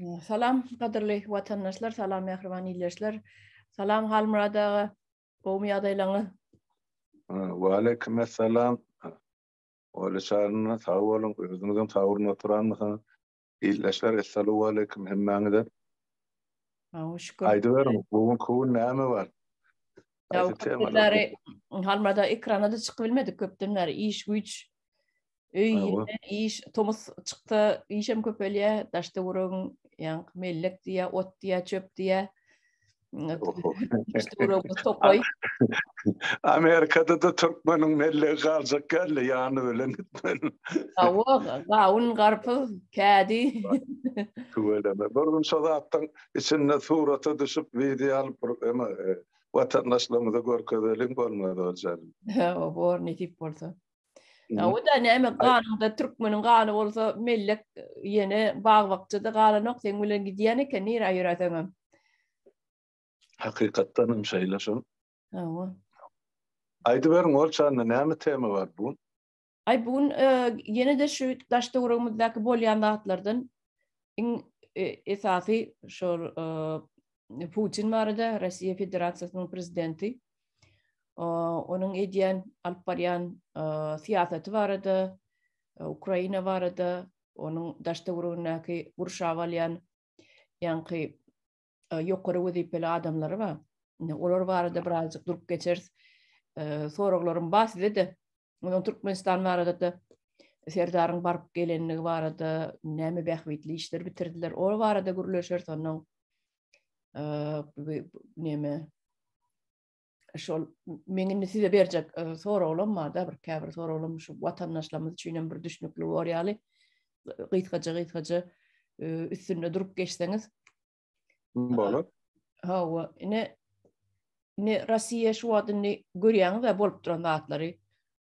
Salam kadirli vatandaşlar, salam mehriban illeşler. Salam Halmuradağı, Qowmi adaylaňy. Wa aleykum selam. Ola şarına sağ olun. Özünüzden sağuruna turanmysyňyz? İlleşler assalamu aleykum hemmäňize. Şükür. Aýdy berim, bugun kown näme bar? Aýdy temalar. Köpdenleri Halmurada ekrana da çykyp bilmedik köpdenleri. İş güç, iş, Tomus çykdy, işem köpelýe, daşda urun, ýa mellek diýe, ot diýe, çöp diýe. İşte urun tokoy. Amerikada da Türkmeniň melle galjak geldi, ýany ölen gitmeli. Gawun garpy, kädi. Tuweleme. Bir gün şodatdan içinde surata düşüp video alıp vatandaşlarymyza görkezelim bolmady oljaly. O bor netip bolsa. O da näme ganyňda Türkmeniň gany bolsa mellek ýene bag wagtda galanok sen bilen gidýän eken nire aýyrasaňam. Hakykatdan hem şeýle şo. Aýdy berin olçanda näme tema bar bu? Ay bugün ýene de şu daşda urumyzdaky bolýan zatlardan esasy şol Putin barada, Rossiya Federasiýasynyň prezidenti. Onun edýän alyp barýan siýasaty barada, Ukraina barada, onun daşda urunaky gurşap alýan ýanky ýokary wezipeli adamlary bar. Olar barada birazjyk durup geçeriz. Soraglarym bas dedi. Onun Türkmenistan barada da serdaryň baryp gelenligi barada, näme bähwitli işler bitirdiler. Olar barada gürleşer sonra näme şol meňin size berjek soraglarym bar da bir käbir soraglarym şu watandaşlarymyz üçin bir düşnükli bolýaly. Gıtgaja üstünde durup geçseňiz bolar. Hawa ne Rossiya şu wadyny görýäňiz we bolup duran zatlary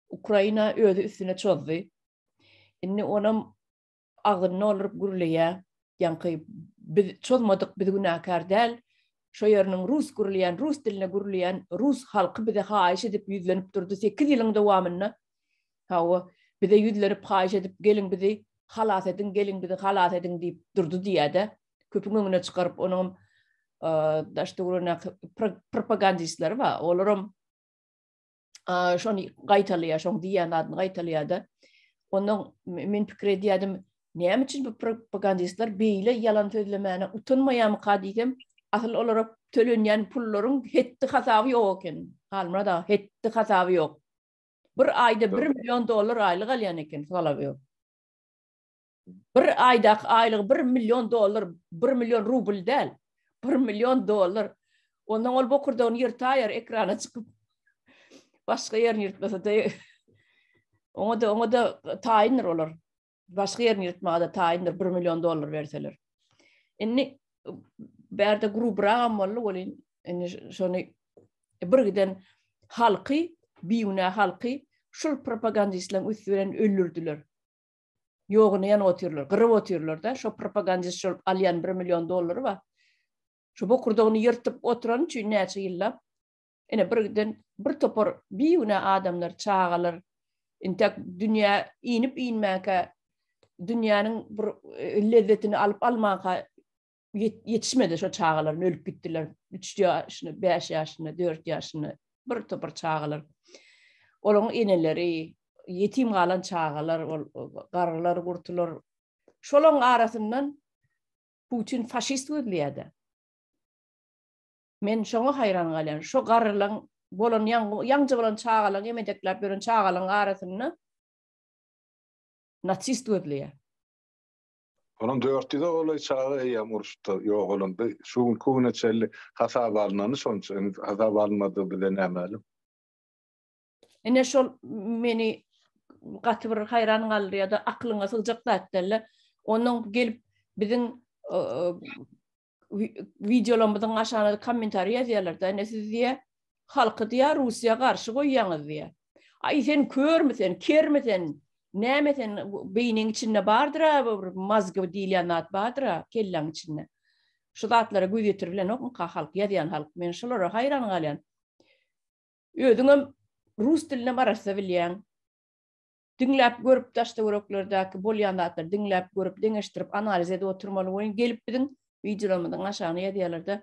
Ukraina özü üstüne çözdi. Inni onam agyny olyp gürleýär. Ýanky biz çözmedik, biz günäkär däl. Şo ýeriniň Rus gürleýän, Rus diline gürleýän, Rus halky bize haýyş edip ýüzlenip durdy 8 ýylyň dowamyna. Hawa bize ýüzlenip haýyş edip gelin bizi halas edin, gelin bizi halas edin diýip durdy diýär-de. Köpüň öňüne çykaryp onuň daşda urunak propagandistler bar. Olaram şonu gaýtalýar, şoň diýen adyny gaýtalýar-da. Onuň men pikir edýärdim, näme üçin bu propagandistler beýle ýalan sözlemäne utanmaýarmy diýdim. Asyl olarak tölenýän pullaryň hetdi hasaby ýok eken. Halmada hetdi hasaby ýok. Bir aýda $1 milyon aýlyk alýan eken salaby ýok. Bir aýda aýlyk $1 milyon, $1 milyon rubl däl. $1 milyon. Ondan ol bokurda onu ýyrtaýar ekrana çykyp. Başga ýerini ýyrtmasa da oňa da taýinler olar. Başga ýerini ýyrtmagda taýinler $1 milyon berseler. Inni berde grubragam bolla bolyn. Inni şonu birgiden halky, biýüne halky şol propagandistlaryň üstünden öldürdiler. Ýogyny ýan otyrlar, gyryp otyrlar da, şo propagandist şol alýan $1 milyon bar. Şu bokurda onu ýyrtyp oturan üçin näçe ýyllap, ene birden bir topar biýüne adamlar, çağalar, intek dünýä inip inmäke, dünýäniň bir lezzetini alyp almaka yetişmedi şo çağalar, ölüp gitdiler. 3 ýaşyny, 5 ýaşyny, 4 ýaşyny bir topar çağalar. Olaryň eneleri, yetim galan çağalar, garlar, gurtular. Şolaryň arasyndan Putin faşist ödlýärdi. Men şoňa haýran galýan. Şo garrylaň bolan ýaňja bolan çağalaň emedekläp beren çağalaň arasynda natsist ödlýär. Onun 400 olay çağı ýamurşda ýok olan şu kowna çelli hasab alnany şonça hasab almady bilen ämälim. Ene şol meni gaty bir haýran galýar da aklyňa syjak zatlar. Onuň gelip biziň videolarymyzyň aşağına kommentary ýazýarlar da ne siz diýe halky diýär Russiýa garşy goýýaňyz diýe. Ay sen körmüsen, kermisen, nämesen beýniň içinde bardyr, bir mazgy diýilýän zat bardyr, kelläň içinde. Şu zatlara göz ýetirilen okma halk ýazýan halk men şolara haýran galýan. Özüňem Rus diline barasa bilýän, dinläp görüp daşta göröklerdäki bolýandatlar dinläp görüp deňeşdirip analiz edip oturmaly bolan gelip biziň videolarymyň aşagyna ýetýärlerde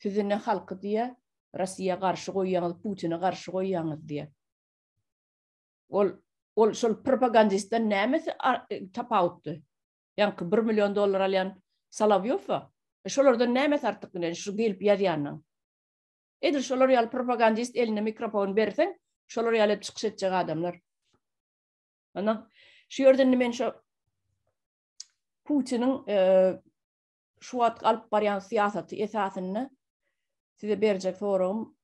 sizinle halky diýe Russiýa garşy goýýaňyz, Putin'e garşy goýýaňyz diýe. Ol şol propagandistden nämesi tapawutdy. Ýa-ni $1 milyon alýan Solovyov şolardan nämesi artyk bilen şu gelip ýazýanyň. Edil şolar ýaly propagandist eline mikrofon berseň, şolar ýaly çykyş etjek adamlar. Ana şu ýerden men şu Putin'in şu wagt alyp barýan siýasaty esasyny size berjek sorum,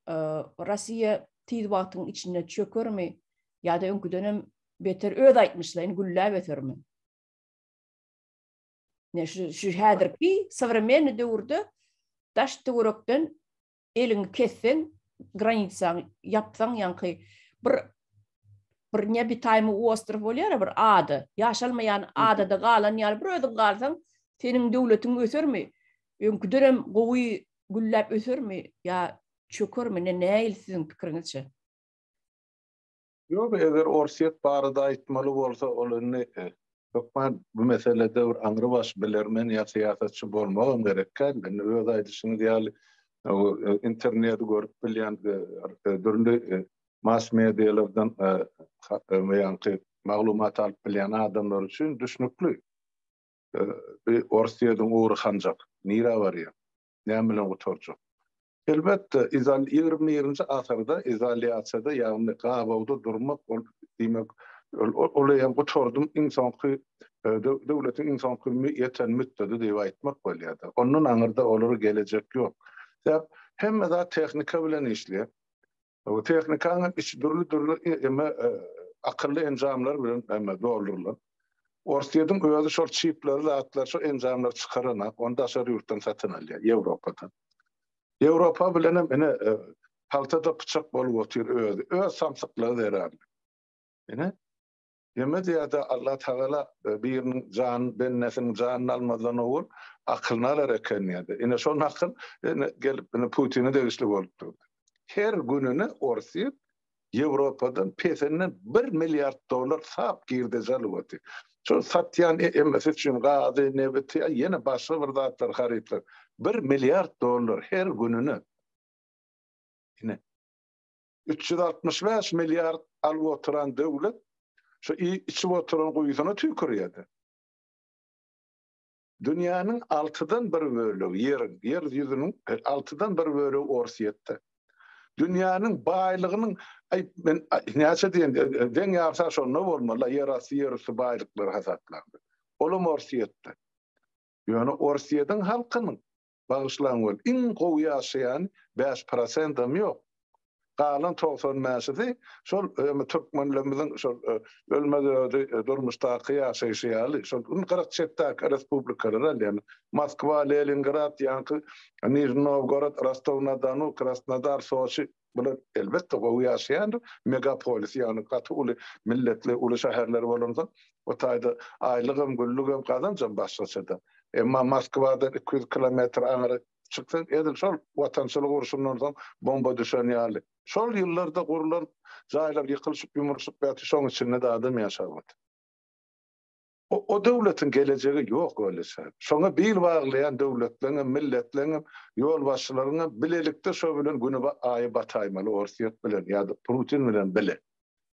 Russiýa tiz wagtyň içinde çökermi ýa-da öňkü dönem beter öz aýtmyşlar, güllä betermi? Ne şu häzirki современный döwürde daş töwerekden elini kesseň, granitsaň yapsaň ýa-ni bir nebi taýmy ostrov bolýar, bir ada, ýaşalmaýan adada galan ýaly bir özüň galsaň, seniň döwletiň ösermi? Öňkü dönem gowy güllläp ösermi ýa çökermi? Näil siziň pikiriňizçe? Ýok, eger Orsiýet barada aýtmaly bolsa, olany Kökmen bu meselede bir aňry baş bilermen ýa siýasatçy bolmagam gerekken, öz aýdyşyny diýäli internet görüp bilýän dürli mass medialardan ýa-ni maglumat alyp bilýän adamlar üçin düşnükli. Orsiýadyň uğry hanjak, nira barýar, näme bilen oturjak. Elbetde 20-nji asyrda izolýasiýada ýa-ni gabawda durmak diýmek olaýan oturdum insanky döwletiň insanky ýeten müddeti diýip aýtmak bolýar. Onun aňyrda olary gelecek ýok. Hemme da tehnika bilen işleýär. O tehnikanyň türlü akylly enjamlar bilen hemme doldurulan. Orsiýadyň özü şol çipleri atlar şol enjamlar çykarana, onda şol ýurtdan satyn alýar, Ýewropadan. Ýewropa bilen hem haltada bıçak bolup otur öz samsyklary derärdi. Ýeme diýerde Allah Taala biriniň jan bennesiniň janyny almadan owul akylyny alar eken ýa-da. Ine şol akyl gelip Putin'e degişli bolupdy. Her gününe Orsiýa Ýewropadan pesenden $1 milyard sap girdi jalyp. Şol satýan emesi üçin gazy nebeti ýene başga bir zatlar harytlar. $1 milyard her gününe. Ine 365 milyard alyp oturan döwlet şu içip oturan goýusyna tükürýärdi. Dünýäniň 6dan 1 bölegi, yer ýüzüniň 6dan 1 bölegi Orsiýetde. Dünýäniň baýlygynyň men näçe diýen, deň ýapsa şonu bolmaly, yer asy baýlyklary hasatlandy. Olam Orsiýetde. Ýöne Orsiýedyň halkynyň bagyşlanýan iň gowy ýaşaýan 5% ýok. Galan 90% şol türkmenlerimiziň şol ölmedi durmuşdaky ýaşaýyşy ýaly şol Qaraçetdäki respublikalar ýani Moskwa, Leningrad, ýa-ni Nizhny Novgorod, Rostov-na-Donu, Krasnodar, Soçi bular elbetde gowy ýaşaýan megapolis ýani gaty milletli uly şäherler bolanda o taýda aýlygym güllügüm kazanjam başgaçada. Emma Moskwadan 200 kilometr aňyra çyksan edil şol watançylyk uruşundan soň bomba düşen ýaly. Şol ýyllarda gurulan jaýlar ýykylyşyp ýumurşyp ýaty şoň içinde de adam ýaşaýar. O döwletiň gelejegi ýok öylese. Şoňa bil baglayan döwletlerine, milletlerine, ýol başçylaryna bilelikde şo bilen güni aýy bataýmaly Orsiýet bilen ýa-da Putin bilen bile.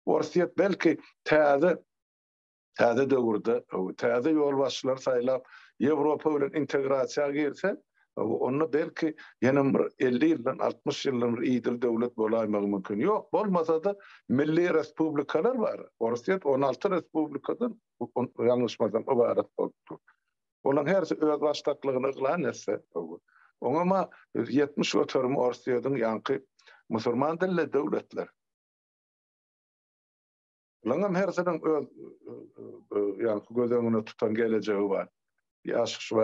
Orsiýet belki täze döwürde, täze ýol başçylar saýlap Ýewropa bilen integrasiýa girse, onu belki ýene 50 ýyldan 60 ýyldan bir ýygyl döwlet bolaýmagy mümkin. Ýok, bolmasa da milli respublikalar bar. Orsiýet 16 respublikadan ýalňyşmadan ibaret bolupdy. Olaň hersi öz başlyklygyny ýyglan etse, oňa 70 oturum Orsiýedyň ýanky musulman dilli döwletler. Olaň hersiň öz ýanky gözüňe tutan gelejegi bar.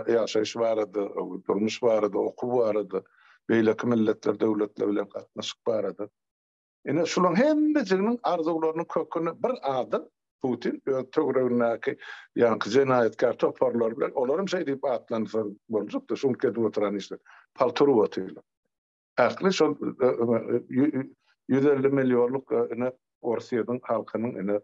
Yaşayış barada, durmuş barada, okuw barada, beýleki milletler, döwletler bilen gatnaşyk barada. Ine şulaň hemmejiniň arzularynyň köküni bir adam Putin töweregindäki ýanky jenaýetkar toparlar bilen olaryň şey diýip atlanýar boljak da şol kedip oturan işler. Paltory watylar. Äkli şol 150 milyonluk Orsiýadyň halkynyň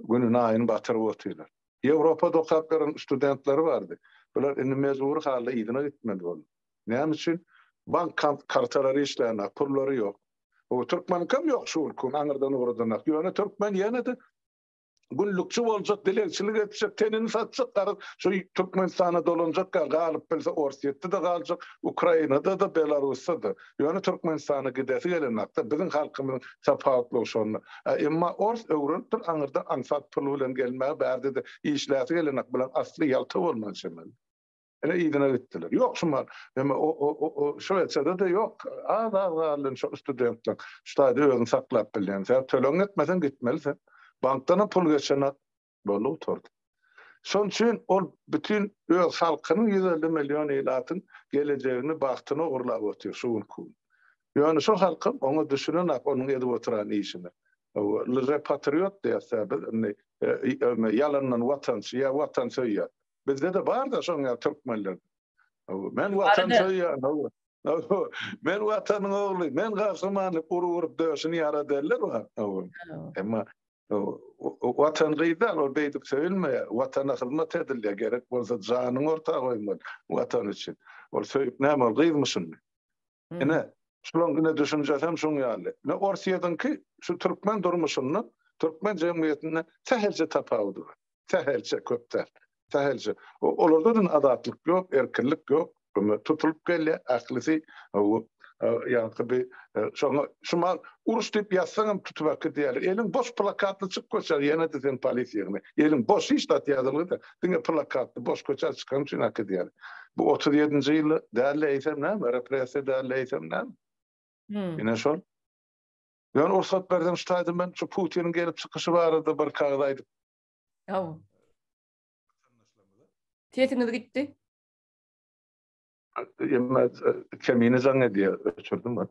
günün ayını batırıp otylar. Ýewropada okap beren studentleri vardy. Bular indi mezur hally ýygyna gitmedi bol. Näme üçin? Bank kartalary işlerine, pullary ýok. O Türkmen kim ýok şuul kum aňyrdan ugurdan. Ýöne Türkmen ýene-de günlükçü boljak, dilekçilik etjek, tenini satjak, şu Türkmenistana dolanjak, galyp bilse Orsiýetde de galjak, Ukrainada da Belarusda da. Ýöne Türkmenistana gidesi gelenakda bizim halkymyň sapawatlygy şonda. Emma Ors öwrüp dur aňyrdan ansat pul bilen gelmäge bärde de işläti gelenak bilen asly ýalty bolman şemal. Ene ýygyna gitdiler. Ýok şumar. Emma o Şweýçada da ýok. Alyn şu studentler. Ştaýda özüni saklap bilýän. Sen tölen etmesen gitmelisin. Bankdan pul geçenat bolu oturdu. Şoň üçin ol bütün öz halkynyň 150 milyon elatyn geleceğini bagtyna urlap otyr şuun kun. Ýöne şu halkym oňa düşünen onuň edip oturan işini. O le patriot diýär, yalandan watançy ýa watançy. Bizde de bar da şoňa türkmenler. Men watançy ýa. Men watanyň ogly, men gaşymany urup döşüni ýara derler wa. Emma watan gıydal ol beýdip söýülme, watana hyzmat edilýär, gerek bolsa janyň ortaga goýmaly watan üçin. Ol söýüp näme ol gıýdmyşyn? Ene şulan güne düşünjäsem şoň ýaly. Ne Orsiýadynky şu türkmen durmuşyny, türkmen jemgyýetine tähelçe tapawdy. Tähelçe köpler. Tähelçe. Olardan adatlyk ýok, erkinlik ýok. Tutulup gelýär, aklysy ýa-da şoma uruş diýip ýazsaňam tutubak diýer. Eliň boş plakatly çykyp goçar, ýene de sen polisiýagyna. Eliň boş iş dat ýazyldy da, diňe plakatly boş goçar çykan üçin ak diýer. Bu 37-nji ýyly däli eýsem näme? Repressiýa däli eýsem näme? Ine şol. Ýöne ursat berdim ştaýdym ben şu Putinin gelip çykyşy barada bir kagdaýdy. Ýa. Tietiniz gitdi. Emma kemini zange diye öçürdüm ben.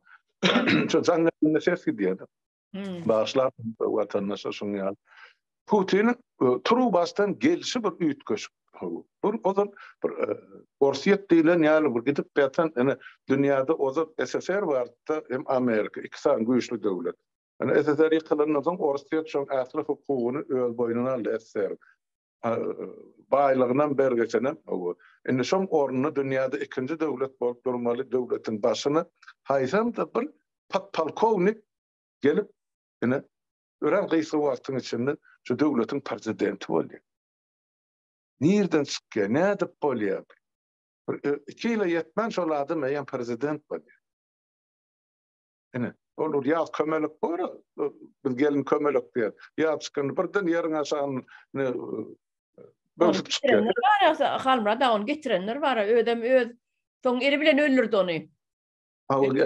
Şu zange ses gidiyordu. Bağışlar vatandaşa şunu ya. Putin turu bastan gelişi bir üyütköş. O da Orsiýet diýilen ýaly bir gidip batan dünýäde o da SSR barda hem Amerika ikisi güýçli döwlet. SSR ýykylandan soň Orsiýet şoň äsli hukugyny öz boýnuna aldy SSR. Baýlygynyň bergeçenen o. Indi şoň ornuny dünýäde ikinji döwlet bolup durmaly döwletiň başyny haýsam da bir polkownik gelip ören gysy wagtyň içinde şu döwletiň prezidenti boldy. Nirden çykýar, näde bolýar? 2 ýyla ýetmän şol adam meýan prezident boldy. Olur ýa kömelik bor, biz gelin kömelik diýer. Ýa çykan birden ýeriň aşagyny bölüp çykýar. Var halmra da onu getirenler var. Ödem öz soň eri bilen öldürdi onu.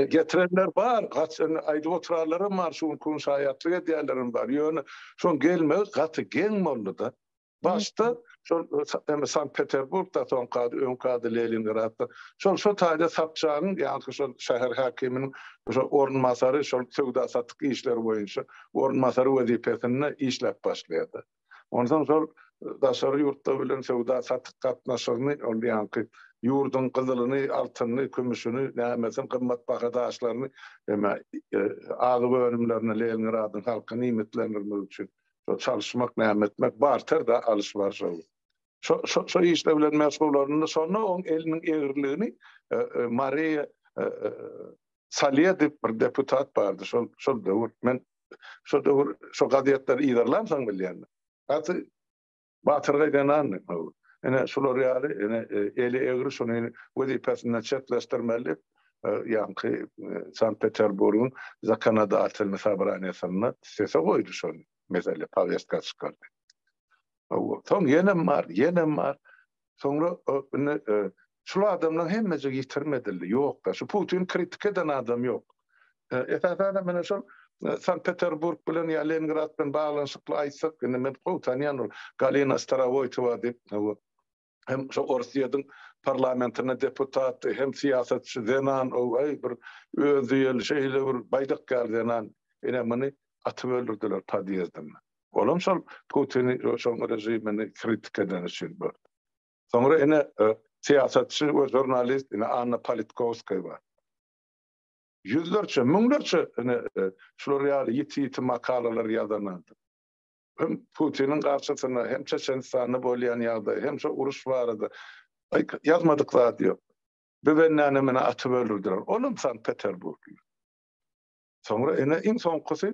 Getirenler var. Gaçan aýdyp oturarlary var, şuň kun şaýatlyk edýärlerim var. Ýöne şoň gelmez, gaty geň boldy da. Başta şol Sankt Peterburgda soň öňkady Leningradda şol taýda Sapçanyň ýa-da şol şäher hakiminiň şol ornmasary şol söwda satdyk işleri boýunça ornmasary wezipesinde işläp başlaýardy. Ondan şol daşary ýurtda bilen söwda satdyk gatnaşygyny ol ýa-da ýurdun gyzylyny, altyny, kümüşini, nämesin gymmat baha daşlaryny agy bölümlerine Leningradyň halkyny nimetlendirmek üçin çalışmak, nämetmek, barter da alışvar şu işle bilen mesullarını sonra on elinin eğirliğini Maria Salya bir deputat vardı. Şu dövür. Men şu gadiyetler iyilerlemsen bilýän. Atı batırga denan. Şular ýaly eli eğri şunu wezipesinden çetleşdirmeli. Ýa-ni Sankt Peterburg'un Kanada atılma sabranyasına sese koydu şunu. Mesela Pavyastka çıkardı. Son yenem var. Sonra şu adamların hemmece yitirmedildi. Yok da. Şu Putin kritik eden adam yok. Esasen ben şu Sankt Peterburg bilen ya Leningrad bilen bağlanşykly aýtsak, men Putin Galina Staravoytova diýip hem şu Orsiýadyň parlamentine deputat, hem siýasatçy denan bir özüýel şeýle bir baýdak gardenan meni atyp öldürdiler Podyezdden. Olam şol Putin'i şol rejimini kritik eden üçin bu. Sonra siýasatçy we jurnalist Anna Politkovskaya var. Yüzlerce, müňlerce şular ýaly ýiti makalalar ýazanady. hem Putin'in karşısına hem Çeçenistan'ı bolyan ýagdaý, hem şu uruş barada yazmadıklar diyor. Bebenlerine mene atıp öldürdüler. Oğlum Sankt Peterburg'lu. Sonra en sonkusu,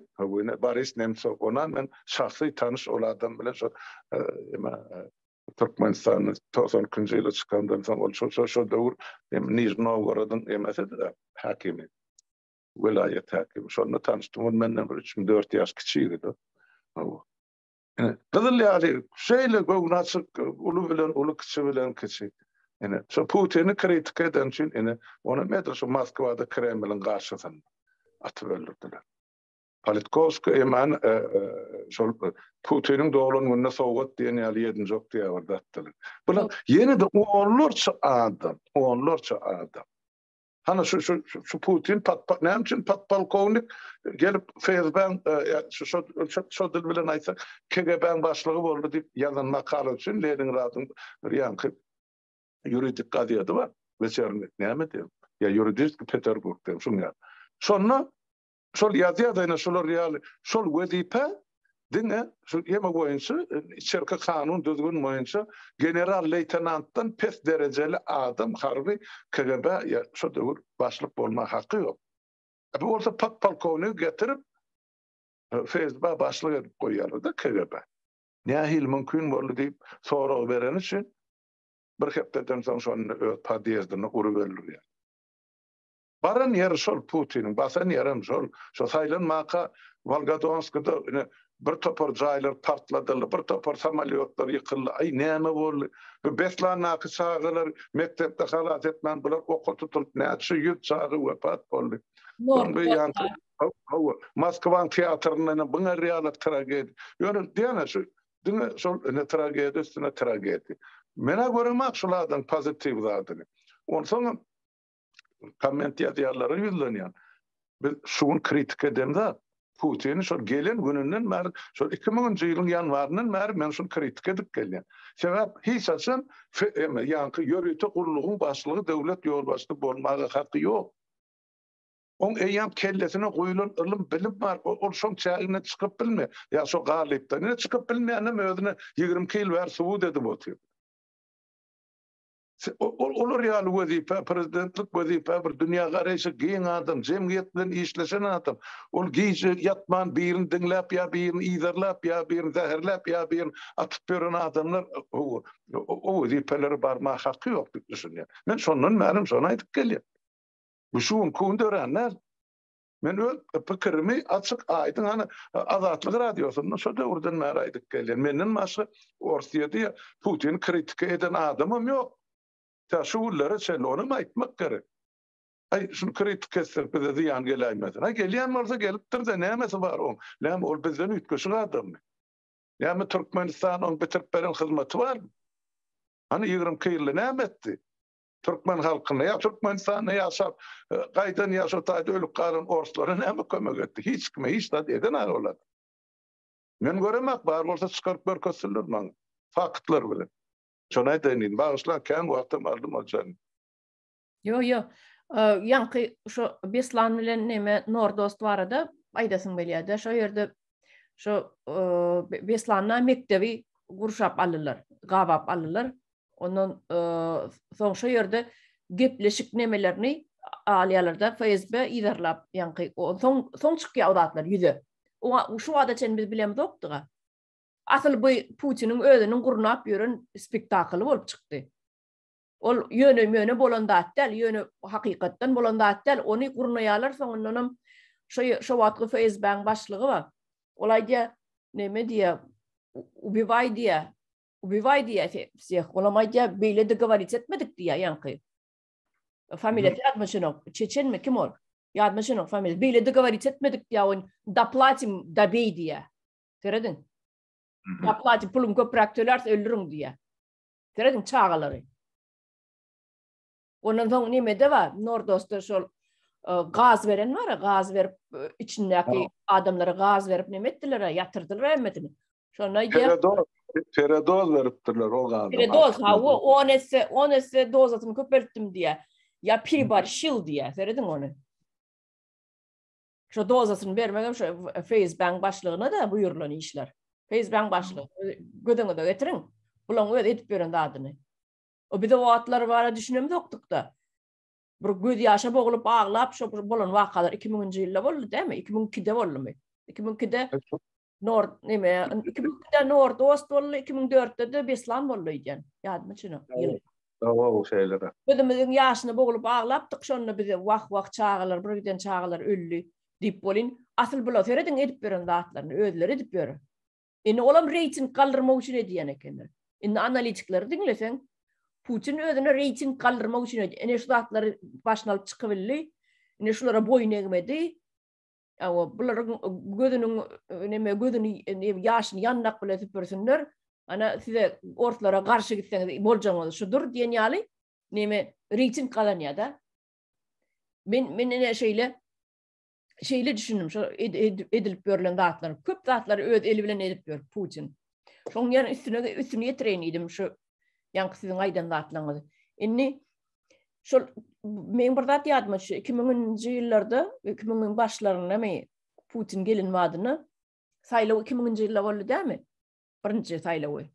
Boris Nemtsov, ona men şahsy tanış ol adam bilen şu Türkmenistan'ın 90-njy ýyly çykandan soň şu döwür Nizhny Novgorod'un emesi hakimi. Vilayet hakimi. Şonunla tanıştım. Menden 3-4 ýaş kiçigdi. Gyzyl ýaly şeýle gownaçyk uly bilen uly kiçi bilen kiçi. Şu Putin'i kritik eden için ona medre şu Moskwada Kremlin karşısında atıp öldürdüler. Politkovski eman Putin'in doğulun gününe soğuk diyen ýaly ýedinji ok diýe bardy atdylar. Bular ýene de onlarça adam. Hana şu Putin näçin patpolkovnik gelip FSB'nin şu dil bilen aýtsak KGB'nin başlygy boldy diýip ýazan makala üçin Leningrad'ın bir ýanky yuridik qadiýaty bar. Вечерний näme diýip? Ya yuridik Peterburg diýip şunu. Sonra şol ýazýarda şolar ýaly şol wezipe diňe şu ýema boýunça içerki kanun düzgün boýunça general leytenantdan pes derejeli adam harby KGB ya şu döwür başlyk bolma haqqy ýok. Bu bolsa patpolkovnik getirip FSB başlyk edip goýýarlar da KGB. Nähil mümkin boldy diýip soraw beren üçin bir hepden soň şonu podýezdyny urup öldürýär. Baran yer şol Putin'in, basan yerim şol saýlan maka Volgodonskda bir topar jaýlar partladylar, bir topar samolyotlar ýykyldy. Ay näme boldy? Bu beslan naky çağılar mektepde halat etmän bular okul tutup näçe ýurt çağı wepat boldy. Moskwa teatrynda buna realyk tragedi. Ýöne diýene şu diňe şol tragedi üstüne tragedi. Mene göre maksulardan pozitiv zaten. Ondan sonra komment ýazýarlary ýüzlenýär. Biz şunu kritik edemde Putin şu gelen gününden mer şu 2000-nji ýylyň ýanwarynyň mer men şunu kritik edip gelýän. Sebäp hiç açan ýanky ýörüte gurulugyň başlygy döwlet ýolbaşçy bolmagy haqqy ýok. On eýam kellesine goýulan ilim bilim bar. Ol şoň çägine çykyp bilme. Ya şu galypdan ne çykyp bilmeýänem özüne 20 kil wär suwud edip otyr. Olur ýaly wezipe, prezidentlik wezipe bir dünýä garaýşy giň adam, jemgyýet bilen işleşen adam. Ol giýje ýatman birini diňläp ýa birini ýyzarlap ýa birini zäherläp ýa birini atyp beren adamlar o wezipeleri barma haqqy ýok diýip düşünýär. Men şondan mälim şonu aýdyp gelýär. Bu şuň kunduranlar men öz pikirimi açyk aýdym hani Azatlyk radiosyna şu döwürden mäli aýdyp gelýär. Menden başga Orsiýada Putin kritik eden adamym ýok. Ta şuullara çel onu aýtmak gerek. Ay şunu kritik etsek bize ziyan gelýärmedi. Ha gelýän bolsa gelipdir de nämesi bar o? Näme ol bizden ütkeşik adam. Näme Türkmenistan on bitirip beren hyzmaty bar? Hani 20 ýyl näme etdi? Türkmen halkyna ya Türkmenistan'a ýaşap gaýdan ýaşaýdy ölüp galan orslara näme kömek etdi? Hiç kime hiç da eden aglar. Men göremek bar bolsa çykaryp berkesildir maňa. Faktlar bilen. Şonu aýdyn, bagyşlar kän wagtym aldım aljan. Yo. Ýanky şu Beslan bilen näme Nordost barada aýdasyň belýär. Şo ýerde şu Beslanna mektebi gurşap aldylar, gawap aldylar. Ondan soň şo ýerde gepleşik nemelerini alýarlarda FSB ýerlap ýanky soň çykýar adatlar ýüze. O şu wada çen biz bilemdi okdyga. Asıl bu Putin'in özünün gurnap ýören spektakly bolup çykdy. Ol ýöne bolanda däl, ýöne hakykatdan bolanda däl, ony gurnaýarlar soňundan şo wagtky FSB'ň başlygy bar. Olaýda näme diýär? Убивай diýär всех. Olaýda beýle dogovorить etmedik diýär ýanky. Familiýa ýadmaşynyk, Çeçen mi kim ol? Ýadmaşynyk familiýa. Beýle dogovorить etmedik diýär, on doplatim dabey diýär. Göredin? Doplatim pulum köprak tölerse öldürüň diýär. Göredin çağalary. Ondan soň näme bar? Nordostda şol gaz veren bar, gaz berip içindäki adamlara gaz berip näme etdiler, ýatyrdylar ämmetini. Şona Feredoz veripdirler o gaz. Feredoz on esse dozatyny köpeltdim diýär. Ya pir bar şil diýär, seredin onu. Şo dozasyny bermegem şo FSB'ň başlygyna da buyurulan işler. Feyzben başlı. Gödüňe de getirin. Bulan öde edip beren dadyny. O bir de wagtlar bara düşünem doktuk da. Bir göz ýaşa bogulup ağlap şo bolan wakalar 2000-nji ýylda boldy dämi? 2002-de boldymy? 2002-de Nord neme? 2002-de Nord Ost boldy, 2004-de de Beslan boldy ýa-da. Ýadyma çyna. O şeylere. Gödümiziň ýaşyna bogulup ağlapdyk şonda bize wak çağalar, birden çağalar öllü diýip bolin. Asyl bular ferediň edip beren zatlaryny özleri edip ber. Indi olam reyting kaldırmak üçin edýän ekenler. Indi analitikleri diňleseň Putin özüne reyting kaldırmak üçin edýär. Ene şu zatlary başyna alyp çykybildi. Ene şulara boyun egmedi. Bular gözünün ýaşyny ýannak bilen süpürsinler. Ana size ortlara karşı gitseňiz boljaňyz şudur diýen ýaly. Neme reyting kalanýa da. Men ene şeyle düşündüm. Şu edilip berilen zatlar. Köp zatlary öz eli bilen edip ber Putin. Şoň ýa üstüne ýetiren idim şu ýanky siziň aýdan zatlaryňyz. Inni şol men bir zat ýadyma 2000-nji ýyllarda 2000-niň başlaryna me Putin gelin wadyny saýlaw 2000-nji ýylda boldy dämi? Birinji saýlawy.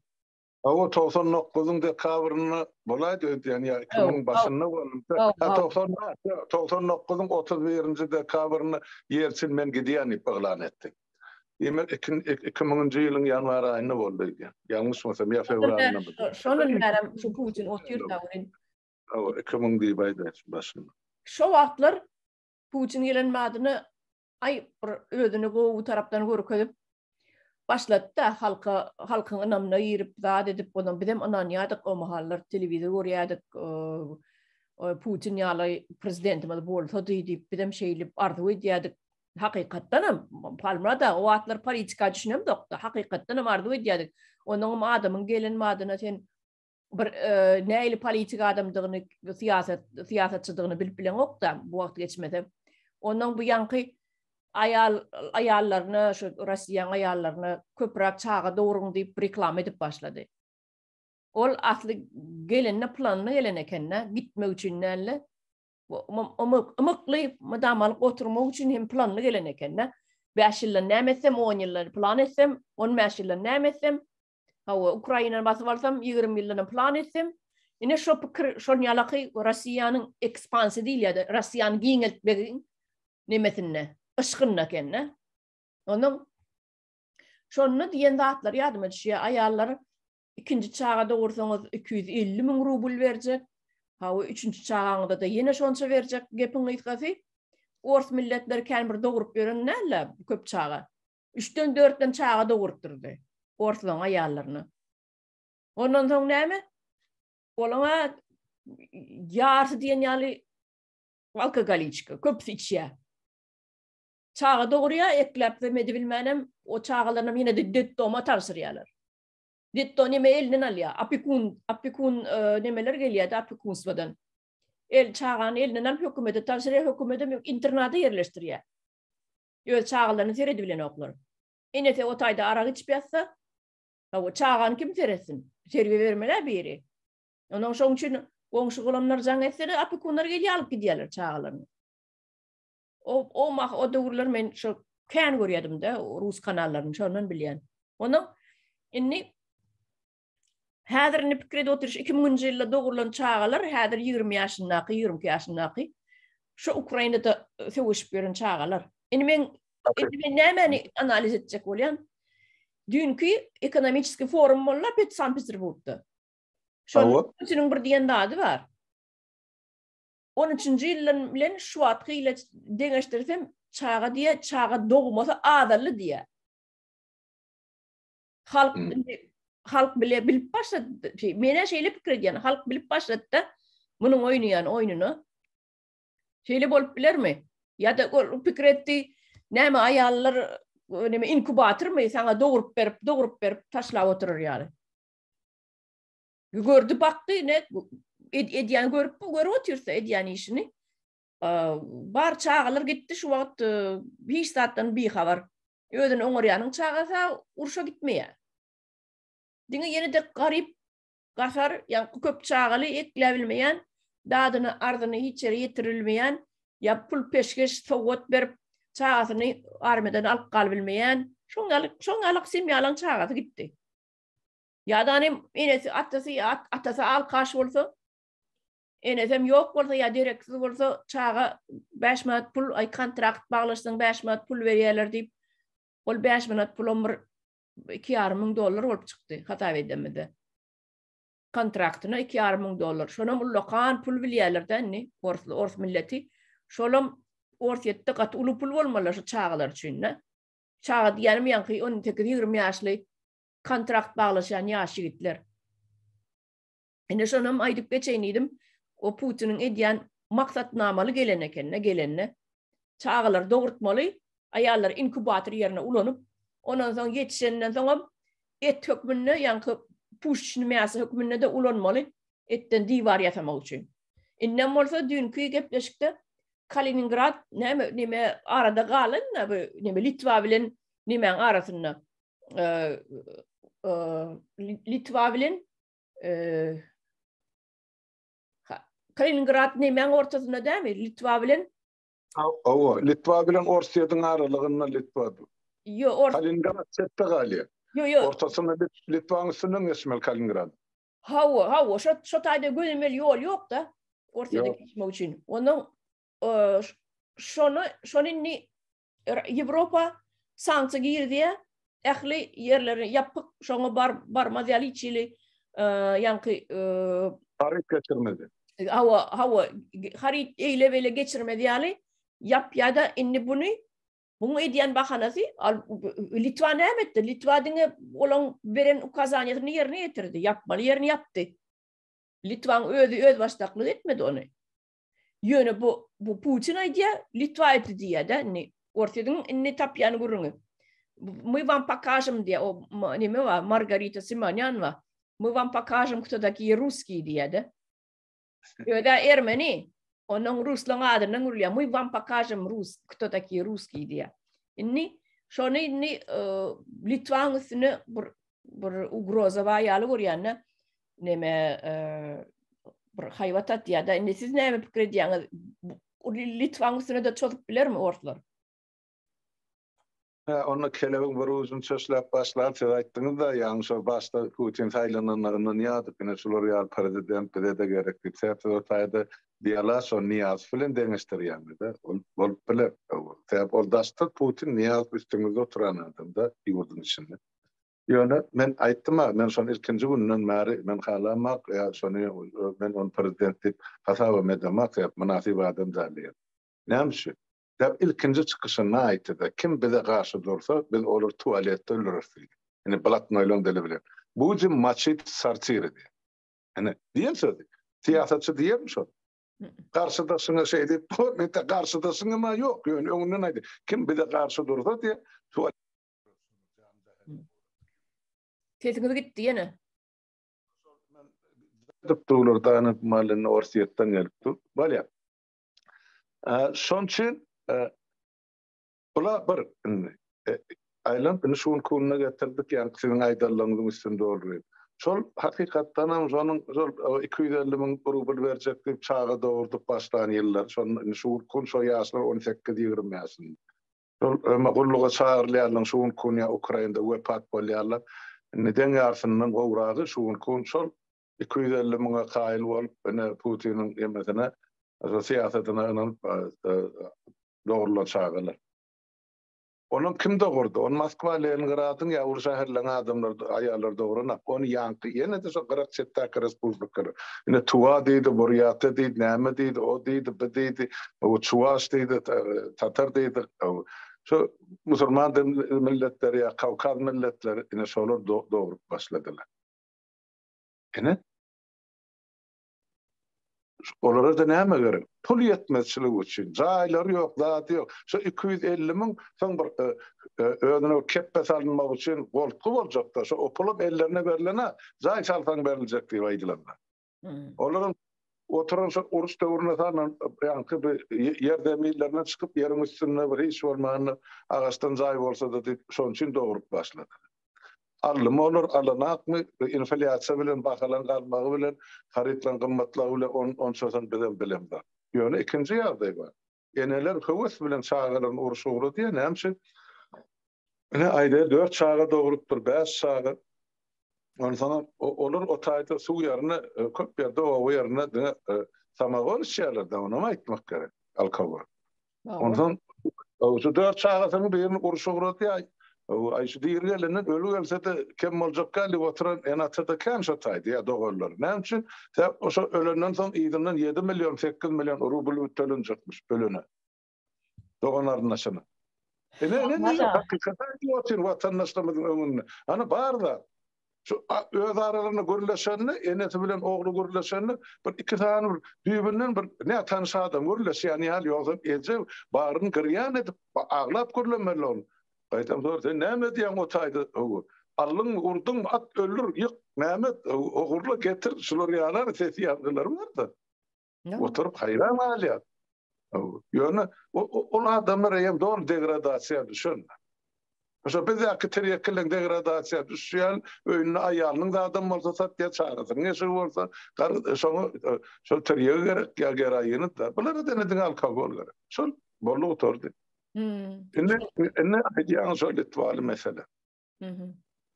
O 99-nyň dekabryny bolaýdy ýani 2000 başyna boldy. 99-nyň 31-nji dekabryny ýerçin men gidýän ipaglan etdi. Demek 2000-nji ýylyň ýanwar aýyna boldy. Ýalňyşmasam ýa fevral aýyna. Şonu bilerim şu Putin otyr dawryn. 2000 diýip başyna. Şo wagtlar Putin gelen madyny ay özüni gowy tarapdan görkezip başladı da halkyň ynamyna ýerip zat edip bolan bizem ananýadyk o mahallar telewizor görýärdik. Putin ýaly prezidentimiz bolsa diýip bizem şeýlip arzuw edýärdik. Hakykatdanam palmada o wagtlar politika düşünem dokda. Hakykatdanam arzuw edýärdik. Onuň adamyň gelen madyna sen bir näili politika adamdygyny siýasatçydygyny bilip bilen okda bu wagt geçmede. Onuň bu ýanky ayallarını, şu Russiýan ayallarını köprak çağa doğruň diýip reklam edip başlady. Ol asly gelenne planına gelen ekenne, gitmek üçin näle. Umykly madamalyk oturmak üçin hem planına gelen ekenne. 5 ýyl nämetsem 10 ýyl plan etsem, 15 ýyl nämetsem, Ukrainany basyp alsam 20 ýyl plan etsem. Ine şo pikir şol ýalaky Russiýanyň ekspansiýa diýilýär. Russiýany giňeltmegi nemetinne, ışgynna kenne. Onuň şonu diýen zatlar ýadyma düşýär. Aýallar ikinji çağa dogursaňyz 250 000 rubl berjek. Üçüncü çağaňda da ýene şonça berjek. Gepiň aýtgasy, ors milletler kän bir dogurup beren näle köp çağa. 3-den 4-den çağa dogurupdurdy. Orslaň aýallaryny. Ondan soň näme? Olaňa ýarsy diýen ýaly alkogoliçka, köp içýär. Çağa dogurýa eklep demedi bilmänem, o çağalarynam ýene de dettoma tarşyrýarlar. Detto neme elinden alýar. Apikun nemeler gelýär, apikunswadan. El çağany elinden alyp hökümete tarşyrýar, hökümete internada ýerleşdirýär. Ýöl çağalaryny teredi bilen oklar. Enete o taýda ara içipýärse, o çağany kim teresin? Terbiýe bermeler biri. Onuň şoň üçin goňşy golanlar jaň etse, apikunlar gelýär alyp gidýärler çağalaryny. O döwürler men şu kän görýärdim de Rus kanallaryny şondan bilýän. Onuň inni häzirni pikir edip oturuş 2000-nji ýylda dogurlan çağalar häzir 20 ýaşyndaky, 22 ýaşyndaky şu Ukrainada söwüşip beren çağalar. Indi men näme analiz etjek bolýan? Dünkü ekonomiski forum bolar Sankt Peterburgda. Şol Putin'in bir diýen dady bar. 13-nji ýyl bilen şu wagtky ile deňeşdirsem çağa dogmasa adaly diýär. Halk bile bilip başladı. Mene şeýle pikir edýän, halk bilip başlady da munyň oýnaýan oýnuny şeýle bolup bilermi? Ya da pikir etdi, näme aýallar näme inkubatormy saňa dogurup berip taşlap oturur ýaly. Gördü bakdy ne edýän görüp otursa edýän işini. Bar çağalar gitdi şu wagt hiç zatdan bir habar. Özüni oňarýanyň çağasa urşa gitmeýär. Diňe ýene de garip gasar, ýa köp çağaly eklebilmeýän, dadyny ardyny hiç ýere ýetirilmeýän, ýa pul peşkeş sowgat berip çağasyny armydan alyp galbilmeýän, Şoňalyk semýalaň çagasy gitdi. Ýa-da enesi atası alkaş bolsa, enesem ýok bolsa ýa direksiz bolsa çaga 5 manat pul ay kontrakt baglaşdyň 5 manat pul berýärler diýip ol 5 manat pul $2,500 bolup çykdy. Hata edemedi. Kontraktyna $2,500. Şonam ullakan pul bilýärler-de, ors milleti. Şolam ors ýetdi gat uly pul bolmalar şu çagalar üçin. Çaga diýenim ýanky 18-20 ýaşly kontrakt baglaşan ýaş ýigitler. Ene şonam aýdyp geçeýnidim. O Putin'in edýän maksatnamaly gelenne. Çagalar dogurtmaly, aýallar inkubator ýerine ulanyp, ondan soň ýetişenden soň et hökmünde ýanky pushny mäsi hökmünde de ulanmaly, etten diýwar ýatamak üçin. Innem bolsa dünkü gepleşikde Kaliningrad näme arada galan, näme Litwa bilen nämeň arasynda Litwa bilen Kaliningrad nämeň ortasynda dämi? Litwa bilen Litwa bilen Orsiýadyň aralygynda Litwa. Kaliningrad çetde galýar. Ortasynda Litwaň üstünden geçmeli Kaliningrad. Hawa, şo taýda gözlemel ýol ýok da Orsiýada geçmek üçin. Onuň şonu Ýewropa sanksiýa girdi, ähli ýerleri ýapyk, şoňa barmaz ýaly içili ýanky harit geçirmedi. Hawa harit eýle geçirmedi ýaly ýap-ýa-da inni bunu edýän bahanasy Litwa nämetdi? Litwa diňe olan beren ukazaniýatyny ýerine ýetirdi, ýapmaly ýerini ýapdy. Litwaň öz başdaklyk etmedi ony. Ýöne bu Putin aýdýa, Litwa etdi diýär-de, Orsiýadyň inni tapýany gurruňy. Мы вам покажем, diýär, o näme wa Margarita Simonyan wa. Мы вам покажем, кто такие русские diýär-de. Ýöne Ermeni onun Ruslaň adyny gurulýar. Мы вам покажем, кто такие русские diýär. Inni şonu Litwaň üstüne bir ugroza baýaly görýän, näme bir haýwatat ýa-da indi siz näme pikir edýäňiz? Litwaň üstüne de çöküp bilermi ortalar? Onu kelebek bir uzun çöşläp başlar, siz aýtdyňyz da, ýani şo başda Putin saýlananlaryny ýadyp, şolar ýa prezident de gerekli. Täze taýda diýerler, şo Niyaz bilen deňeşdirýärler. Ol biler. Ol daşdy Putin Niyaz üstüňizde oturan adam da ýurdun içinde. Ýöne men aýtdym, men şonu ilkinji günden bäri men halamak, şonu men on prezident diýip hasaba edemek, münasib adam zalýar. Näme? Dep ilkinji çykyşyna aýtdy. Kim bize garşy dursa, biz olar tualetde öldürürsiz. Yani blatnoylan deli bilen. Bu jim maçit sartiri. Yani diýen söz. Siýasatçy diýermi şo? Garşydaşyna şey diýip, men de garşydaşyna ma ýok. Ýöne öňünden aýdy. Kim bize garşy dursa diýe, tualet. Tesiňiz gitdi ýene. Doktorlardan malyny Orsiýetden gelipdi. Bolýar. Şoň üçin bir aýlanp şuň kununa getirdik, ýani siziň aýdarlaryňyň üstünde bolýar. Şol hakykatdan hem şonuň 250.000 rubl berjek diýip çaga dogurdup başlan ýyllar. Şoň kun şo ýaşlar 18-20 ýaşynda. Şol magulluga çağırýarlar şoň kun ýa Ukrainada wepat bolýarlar. Neden ýarsyndan gowragy şoň kun şol 250.000 gaýyl bolup Putiniň ýemesine siýasatyna dogrulan çağırlar. Onun kim dogurdy? On Moskwa, Leningradyň ýa ul şäherleriň adamlar, aýallar dogurana. Onu ýanky. Ýene de şo Qıraq çetdäki respublikalar. Ine Tuva diýdi, Buryata diýdi, näme diýdi, o diýdi, bu diýdi, o Çuvaş diýdi, Tatar diýdi. Şo musulman milletleri ýa Kawkaz milletleri ine şolar dogurup başladylar. Ine olara da näme gerek? Pul ýetmezçilik üçin. Jaýlar ýok, zat ýok. Şo 250.000 soň bir özüne keppe salynmak üçin goltky boljak da, şo o pul ellerine berilene jaý salsaň beriljek diýip aýdylar. Olaryň oturan şo urus döwrüne salan ýanky ýerde millerine çykyp ýeriň üstüne bir hiç bolmany agaçdan jaý bolsa da şoň üçin dogurup başlady. Allym olur, alanakmy, inflyasiýa bilen bahalan galmagy bilen, haritlan gymmatlagy bilen on şosan bilen bar. Ýöne ikinji ýagdaý bar. Eneler höwes bilen çağıran uruşuğru diye näme? Ne ayda 4 çağa doğrupdur, 5 çağa. Ondan sonra olur o tayda su yerine köp yerde o yerine de samagon işlerler de ona aytmak gerek. Alkava. Ondan o 4 çağasını birini uruşu uğradı ya. Ay şu diğerlerinin ölü gelse de kim olacak gali oturan en atada kan şataydı ya doğrular. Ne için? O şu ölenden son iyidinden 7 milyon 8 milyon rubl ötölünecekmiş ölüne. Doğanların aşını. Ne yok hakikaten diyorsun vatandaşlarımızın önüne. Hani bağır da şu öz aralarında görüleşenini, eneti bilen oğlu görüleşenini, bir iki tane düğübünden bir ne tanış adam görüleşen yani yoksa ece bağırın kırıyan edip ağlap görülemeli onu. Aytam doğru, ne diyen o taydı o. Allın urdun at ölür yık Mehmet oğurla getir şular yanar sesi yazdılar vardı. Oturup hayran alıyor. Yani o adamlar hem doğru degradasyon düşün. Mesela biz akıtırıya kılın degradasyon düşüyen önüne ayağının da adam olsa satya çağırırsın. Ne şey olsa sonra şu tırıya gerek ya gerayını da. Bunları denedin alkol gerek. Şu bolu oturdu. İnne hediyan şu Litvalı mesele.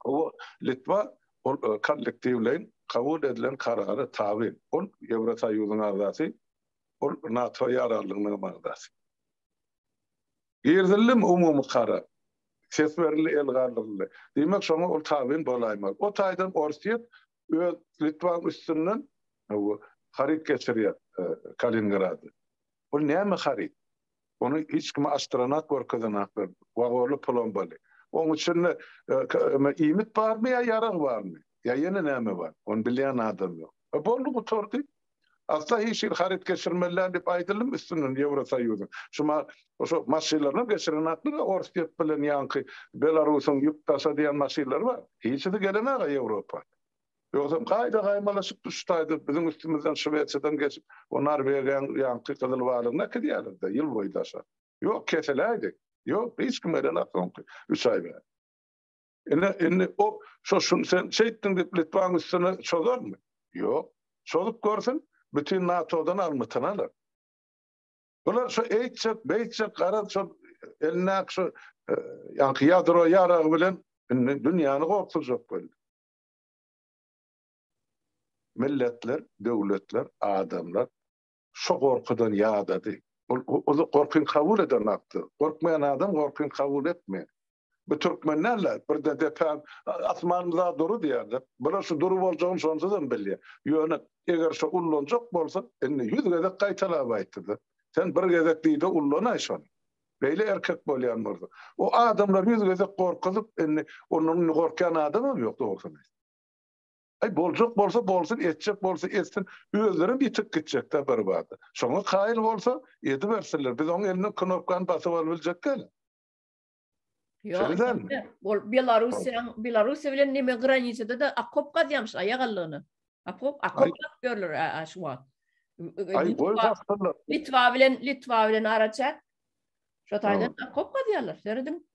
O Litva kollektivlerin kabul edilen kararı tabi. O Evrosayyo'nun azası. O NATO yararlılığının mağdası. Girdillim umumu karar. Ses verildi el garlıldı. Demek şoňa ol tabyn bolaýmaz. O taýdan Orsiyet Litwan üstünden o harit geçirýär Kaliningrady. O näme harit? Onu hiç kim astronot görkezanaklar. Wagorly plan boli. Oň üçin ýmit barmy ýa ýarag barmy? Ýa ýene näme bar? Onu bilýän adam ýok. Boldy bu tordy. Asla hiç harit geçirmeler dip aýdylym üstünden Evrosayyozyň. Şuma oşo maşinalaryny geçirenaklar Orsiyet bilen ýanky Belarusyň ýük taşa diýen maşinlar bar. Hiç de gelenäge Ýewropa. Ýoksa gaýda gaýmalaşyp düşýärdi bizim üstümizden Şweýçadan geçip o Norwegiýa ýanky gyzyl balygyna kidýärdi ýyl boýy daşa. Ýok keseläýdi. Ýok hiç kim eden aklynky 3 aý ber. Ene o şoşun sen şeýtdiň dip Litwan üstüne çözermi? Ýok. Çözup görsün bütün NATO'dan almatınalar. Bunlar şu eýtjek garar şu eline şu ýanky ýadro ýaragy bilen dünýäni gorkutjak boldy. Milletler, döwletler, adamlar şu gorkudan ýadady. O gorkun kabul eden aktı. Gorkmayan adam gorkun kabul etmeýär. Bu Türkmenlerle bir de depem asmanımıza duru diýerler. Bular şu duru boljagyny şonsadan bilýär. Ýöne eger şu ullanjak bolsa, indi 100 gezek gaýtalap aýtdy. Sen bir gezek diýdi ullanaý şonu. Beýle erkek bolýan bolsa. O adamlar 100 gezek gorkuzyp, indi onuň gorkan adamy ýok dogry. Ay boljak bolsa bolsun, etjek bolsa etsin, özleri bitik gitjek de berbady. Şoňa kaýyl bolsa, edi bersinler. Biz oň eline knopkany basyp alyjak gel. Belarusya bilen neme graniçede de akop gadýamyş aýagallygyny. Akop görler şu wagt. Ay goýgastylar. Litwa bilen araçak. Şu taýdan akop gadýarlar. Seredin.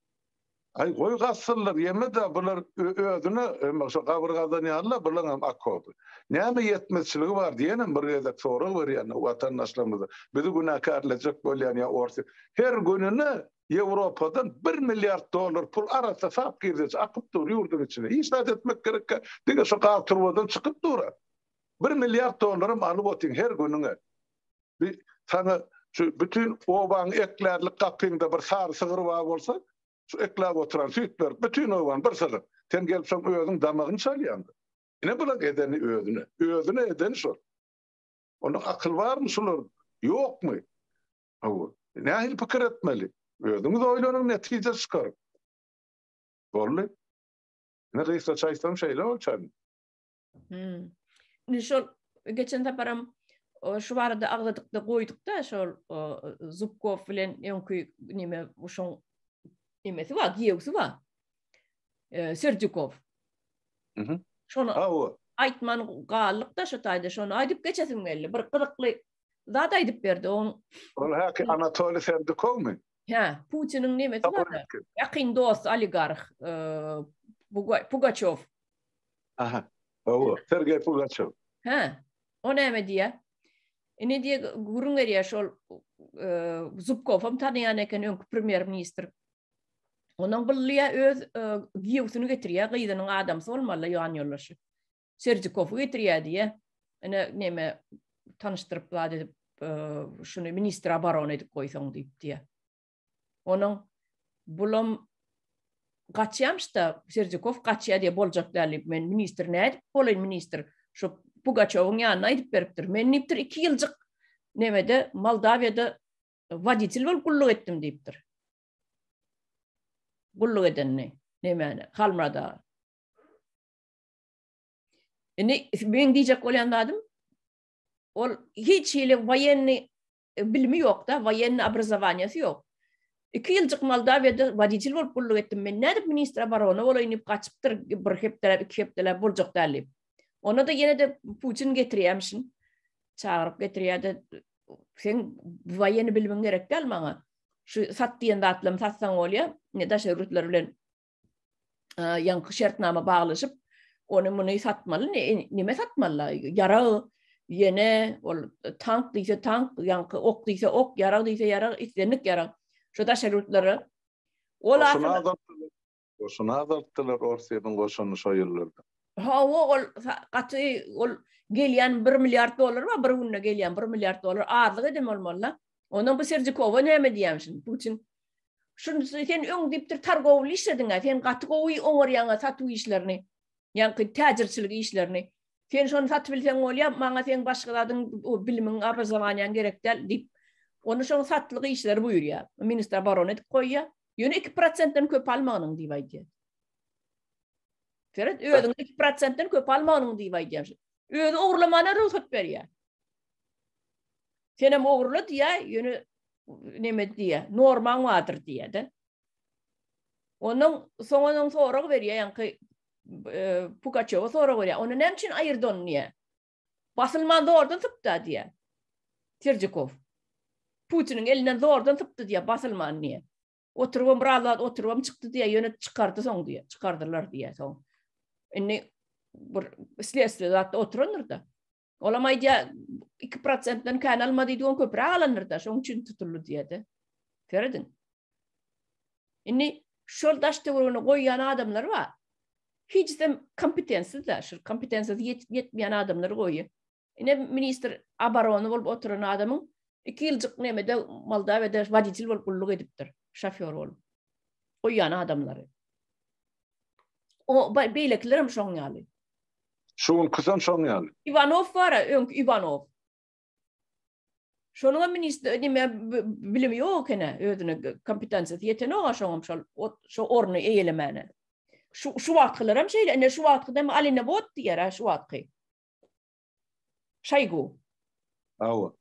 Ay goýgastylar. Ýeme de bular özüne şu gabyrgadan ýarlar bular hem akop. Näme ýetmezçiligi bar diýenem bir gezek sorak berýän watandaşlarymyza. Bizi günakarlajak bolýan ýa orsi. Her gününe Ýewropadan 1 milyard dolar pul arasa sap girdi. Akıp dur ýurdun içine. Hiç näde etmek gerek. Dige şu gaýtyrwadan çykyp durar. 1 milyard dolarym alyp otyň her günüňe. Bir sana şu bütün oban eklerlik kapyňda bir sary sygyr bar bolsa, şu eklap oturan süýtler bütün oban bir sygyr. Sen gelip şoň özüň damagyny çalýandy. Ine bular edeni özüne edeni şol. Onuň akyl barmy şular? Ýokmy? Nähil pikir etmeli? Özüňiz oýlanyň netijesi çykar. Bolly. Ne reýsa çaýsam şeýle bolçan. Şol geçen taparam şu barada agladykda goýduk da şol Zubkov bilen ýonky nime uşoň nimesi var, giýewsi var. Serdyukov. Şonu aýtman gallyk da şu taýda şonu aýdyp geçesim geldi. Bir gyrykly zat aýdyp berdi. Ol haki Anatoly Serdyukovmy? Ha, Putin'in nimesi var da. Yakın dost oligark Pugachev. Aha. O Sergey Pugachev. Ha. O näme diýär? Ne diýe gurun berýär şol Zubkov hem tanýan eken öňkü premier ministr. Onun billiye öz giyusunu getiriyor. Kıyıdının adamsı olmalı yan yollaşı. Serjikovu getiriyor diye. Neme tanıştırıp da edip şunu ministra baron edip koysan deyip diye. Onun bulam kaçyamış da Serjikov kaçya diye bolacak derlip men minister ne edip bolay minister şu Pugaçov'un yanına edip beriptir. Men niptir 2 yılcık nemede Moldavya'da vaditil bol kulluk ettim deyiptir. Kulluk edenni nemene kalmada. Ben diyecek olanladım. O hiç ile vayenni bilimi yok da vayenni образованиясы yok. 2 yılcık Moldavya'da vaditil bol kulluk ettim. Men ne edip ministra barona olayını kaçıptır bir hepteler 2 hepteler bolacak derlip. Ona da yine de Putin getiriyormuşsun. Çağırıp getiriyor da sen vayeni bilmen gerek değil bana. Şu sattiyen de atlım satsan oluyor. Ne de şey Ruslar bilen yankı şartnama bağlaşıp onu bunu satmalı. Nime satmalı? Yarağı yine tank değilse tank, yankı ok değilse ok, yarağı değilse yarağı, istenlik yarağı. Şu da şey Rusları. Oşuna azalttılar Orsiye'nin koşunu soyulurdu. O katı gelyen 1 milyar dolar var, bir günde gelyen 1 milyar dolar ağırlık edem olmalı. Onun bu Serjikova ne diyemsin? Putin. Şunu sen ön diptir targovlu işledin ha. Sen katı kovuyu oğur yana satu işlerini. Yani tacirçilik işlerini. Sen şunu satı bilsen oluyor, bana sen başkalarının bilimin образованиян gerek değil deyip. Onu şunu satılık işleri buyur ya. Minister baron edip koyuyor. Yönü 2%'den köp almanın deyip. Ferhat, ödün 2%'den köp almanın deyip. Ödü uğurlamana ruhsat veriyor. Senem uğurlu diye, yönü neme diye, norman vardır diye de. Onun sonunun sonra veriyor, yani Pugaçova sonra veriyor. Onu ne için ayırdı onu niye? Basılman doğrudan tıptı diye. Serjikov. Putin'in elinden doğrudan tıptı diye basılman niye? Oturuvam buralar, oturuvam çıktı diye, yönü çıkardı son diye, çıkardılar diye son. Следствие hatta oturunur da. Olamay diye 2%'den kan almadıydı on köprü alınır da. Şunun için tutulur diye de. Feridin. Şol daşta vurunu koyyan adamlar var. Hiç de kompetensiz de. Şu kompetensiz yetmeyen adamları koyuyor. Minister abaronu olup oturan adamın 2 yılcık nemede Moldavya'da vaditil olup kulluk ediptir. Şoför olup. Koyyan adamları. O beyleklerim şon yalı. Şuun kızan şon yalı. Ivanov var ya, Ivanov. Şonun minister bilimi yok ene, ödünü kompetansı yetene o şu ornu eğilemene. Şu vakılarım şeyle, ne şu vakıda mı aline bot diye şu vakı. Şaygu. Ava.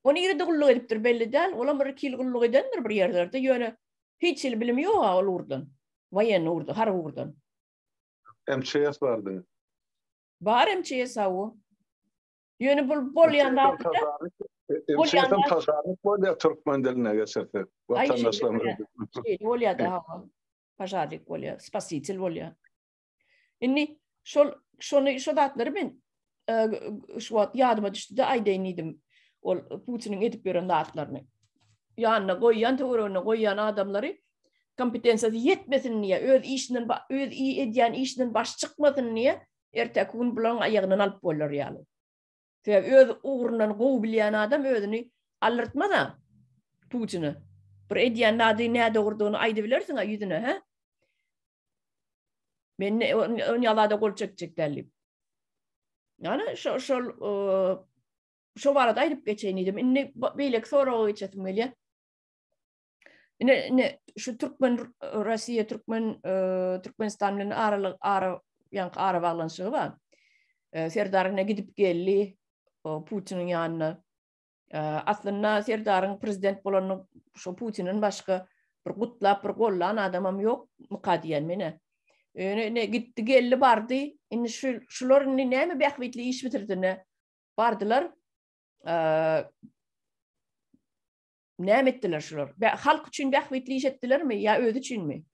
Onu yürüdü kulluk ediptir belli değil. Ola bir kil kulluk edendir bir yerlerde. Yani hiç bilimi yok olurdan. Vayen urdu, har urdan. MCS vardı. Var MCS avu. Yani bol yanda. MCS'den pazarlık böyle Türkmen diline geçerdi. Vatandaşlarımız. Volya da hava. Pazarlık volya. Spasitil volya. Şunu datları ben şu an yardıma düştü de aydaynıydım. Putin'in edip veren datlarını. Yanına koyyan, teorunu koyyan adamları kompetensiyası yetmesin niye, öz ediyen işinin baş çıkmasın niye, ertek gün bulan ayağından alıp bollar yalı. Öz uğrundan kovu bilen adam özünü alırtma da Putin'i. Bir ediyen ne doğurduğunu aydı bilirsin ha yüzüne. Ha? Ben ön yalada kol çekecek derliyim. Yani şu varada ayıp geçeyniydim. Beylek sonra o geçetim geliyor. Şu Rusya, Türkmenistan'ın ara bağlantısı var. Serdar'ına gidip geldi Putin'in yanına. Aslında Serdar'ın prezident bolanı şu Putin'in başka bir kutlap, bir gollan adamım yok mu kadiyen mene. Gitti geldi vardı. Şuların ne mi bekvetli iş bitirdiğine vardılar. Ne ettiler şular? Halk için bekvetli iş ettiler mi? Ya ödü için mi?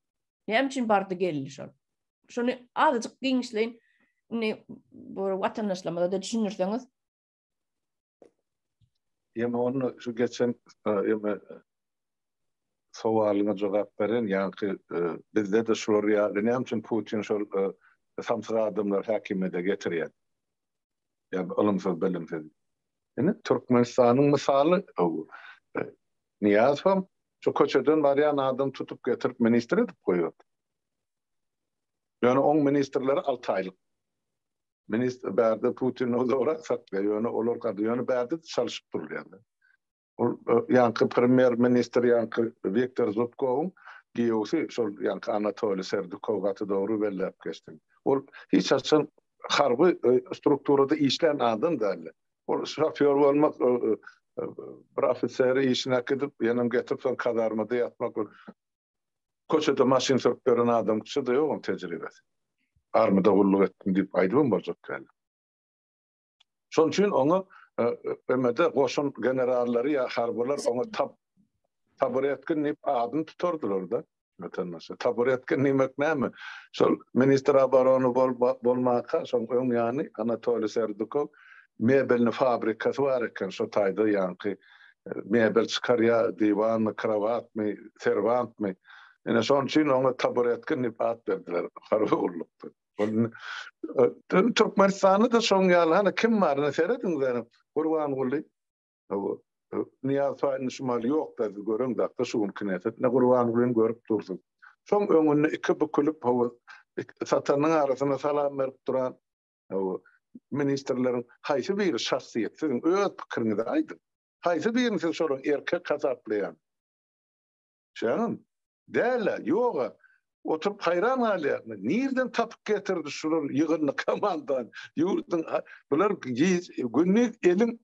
Ne için vardı geldi şular? Şunu azıcık gençleyin bu vatandaşlamada da düşünürseniz. Yeme onu şu geçen sowalyna jogap beren, ýa-ni bizde de şular ýa-ni näme üçin Putin şol samsyg adamlar häkimede getirýär. Ýa-ni olumsuz bilimsiz. Ine Türkmenistanyň misaly Niýazow şu köçeden barýan adam tutup getirip ministr edip goýýar. Ýöne 10 ministrleri 6 aýlyk. Ministr bärde Putin ozora satdy. Ýöne olar ýöne bärde çalışyp durýar. Ýa-ni premier ministr ýa-ni Viktor Zubkow giýosi şol ýa-ni Anatoly Serdykow dogry bellep geçdi. Ol hiç açan harby strukturada işleyen adam däl. Ol şoför bolmak bir ofiseri işine gidip yanım getirip son kadarmada yatmak koçada maşin sürüp beren adam kişi de yok tecrübesi. Armada gulluk ettim deyip aydın bolacak gal. Şon üçin onu ömede goşun generalleri ya harbolar onu taburetkin nip adını tutardılar da. Taburetkin nimek näme? Şol minister abaronu bolmaka şol öň ýany Anatoly Serdykow mebelni fabrikasy bar eken şo taýda ýa-ni mebel çykarýa, diwan, kravat mı, servant mı? Ene şon üçin ona taburetkin nip ad berdiler. Harby ullukdy. Türkmenistany da şoň ýaly kim barny seredin Gurban Guly. Niýazow şumal ýok da görüň da şuň kinetet ne Gurban Gulyny görüp dursun. Şoň öňünde iki bükülüp satanyň arasyna salam berip duran ministrlerin haýsy bir şahsiýet siziň öz pikiriňizde aýdyn. Haýsy birini siz şoň erkek gazaplaýan. Şeňim däle ýoga oturup hayran alýar. Nirden tapyp getirdi şular ýygyny komandan. Ýurtdyň bular günlük elim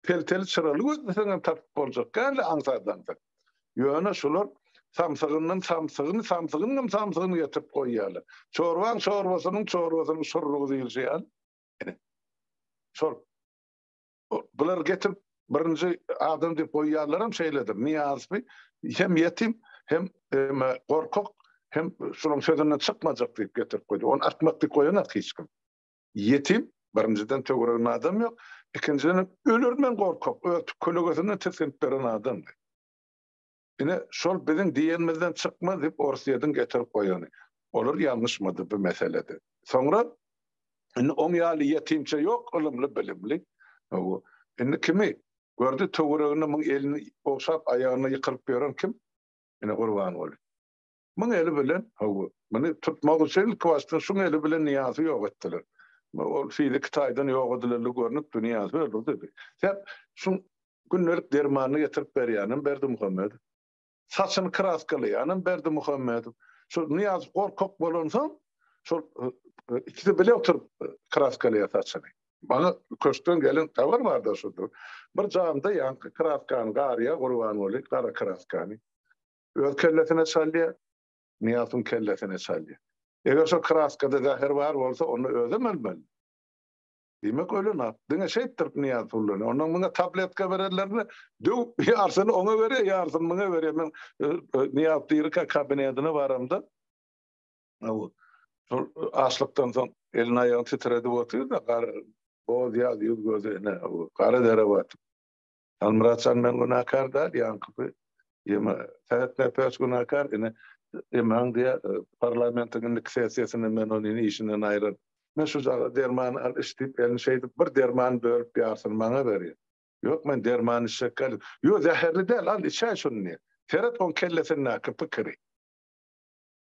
pelteli çıraly gözlesem tapyp boljak. Gäli aňsadan. Ýöne şular samsygyny getirip goýýarlar. Çorban çorbasynyň şurrugy diýilýär. Şol bular getirip birinji adam diýip goýýarlar hem şeýledir. Niýazow hem yetim hem gorkak hem şunun sözünden çykmajak diýip getirip goýdy. Onu atmak diýip goýanak hiç kim. Yetim birinjiden töwerän adam ýok, ikinciden ölürmen gorkak, ötüp kölögesinden tesint beren adam. Ine şol biziň diýenimizden çykma diýip Orsiýadan getirip goýany. Olar ýalňyşmady bu meselede. Soňra oň ýaly yetimçe ýok, ilmli bilimli. Ine kimi gördü töweregini elini oşap aýagyna ýykyryp beren kim? Ine Gurban Guly. Muň eli bilen meni tutmak üçin kwasty şuň eli bilen Niýazow ýok etdiler. Ol fizik taýdan ýok edilerli görnüp Niýazow öldürdi. Sen şuň günnelik dermany getirip berýänim Berdi Muhammed. Saçyny kraskalyanym Berdi Muhammed. Şu Niýazow gorkak bolansa şol ikisi bile oturup kraskalya saçyny. Bana köşkden gelen tavar barda şudur. Bir janda ýa-ni kraskan garya Gurban Guly gara kraskany. Öz kelletine çalýar. Niýazowyň kelletine çalýar. Eger şo kraskada zäher bar bolsa onu özü bilmeli. Demek öyle ne? Dine şeyttirip Niýazowlyny. Onuň muňa tabletka bererlerini döw ýarsyny oňa berýär, ýarsyny muňa berýär. Men Niýazow diýerkä kabinetyne baramda. Şol açlykdan soň elini aýagyny titredip oturýar da boz ýaz ýüz gözüne gara dere bat. Almuratsan men günahkar da ýa-ni ýema täze pers günahkar ine Eman diye parlamentin sesiýasyny men onu işinden aýryp. Men şu derman al işdip elini şeydip bir derman bölüp ýarsyn maňa berýär. Ýok men derman şekel. Ýok zäherli däl al içe şunu. Terat on kellesine näki pikiri.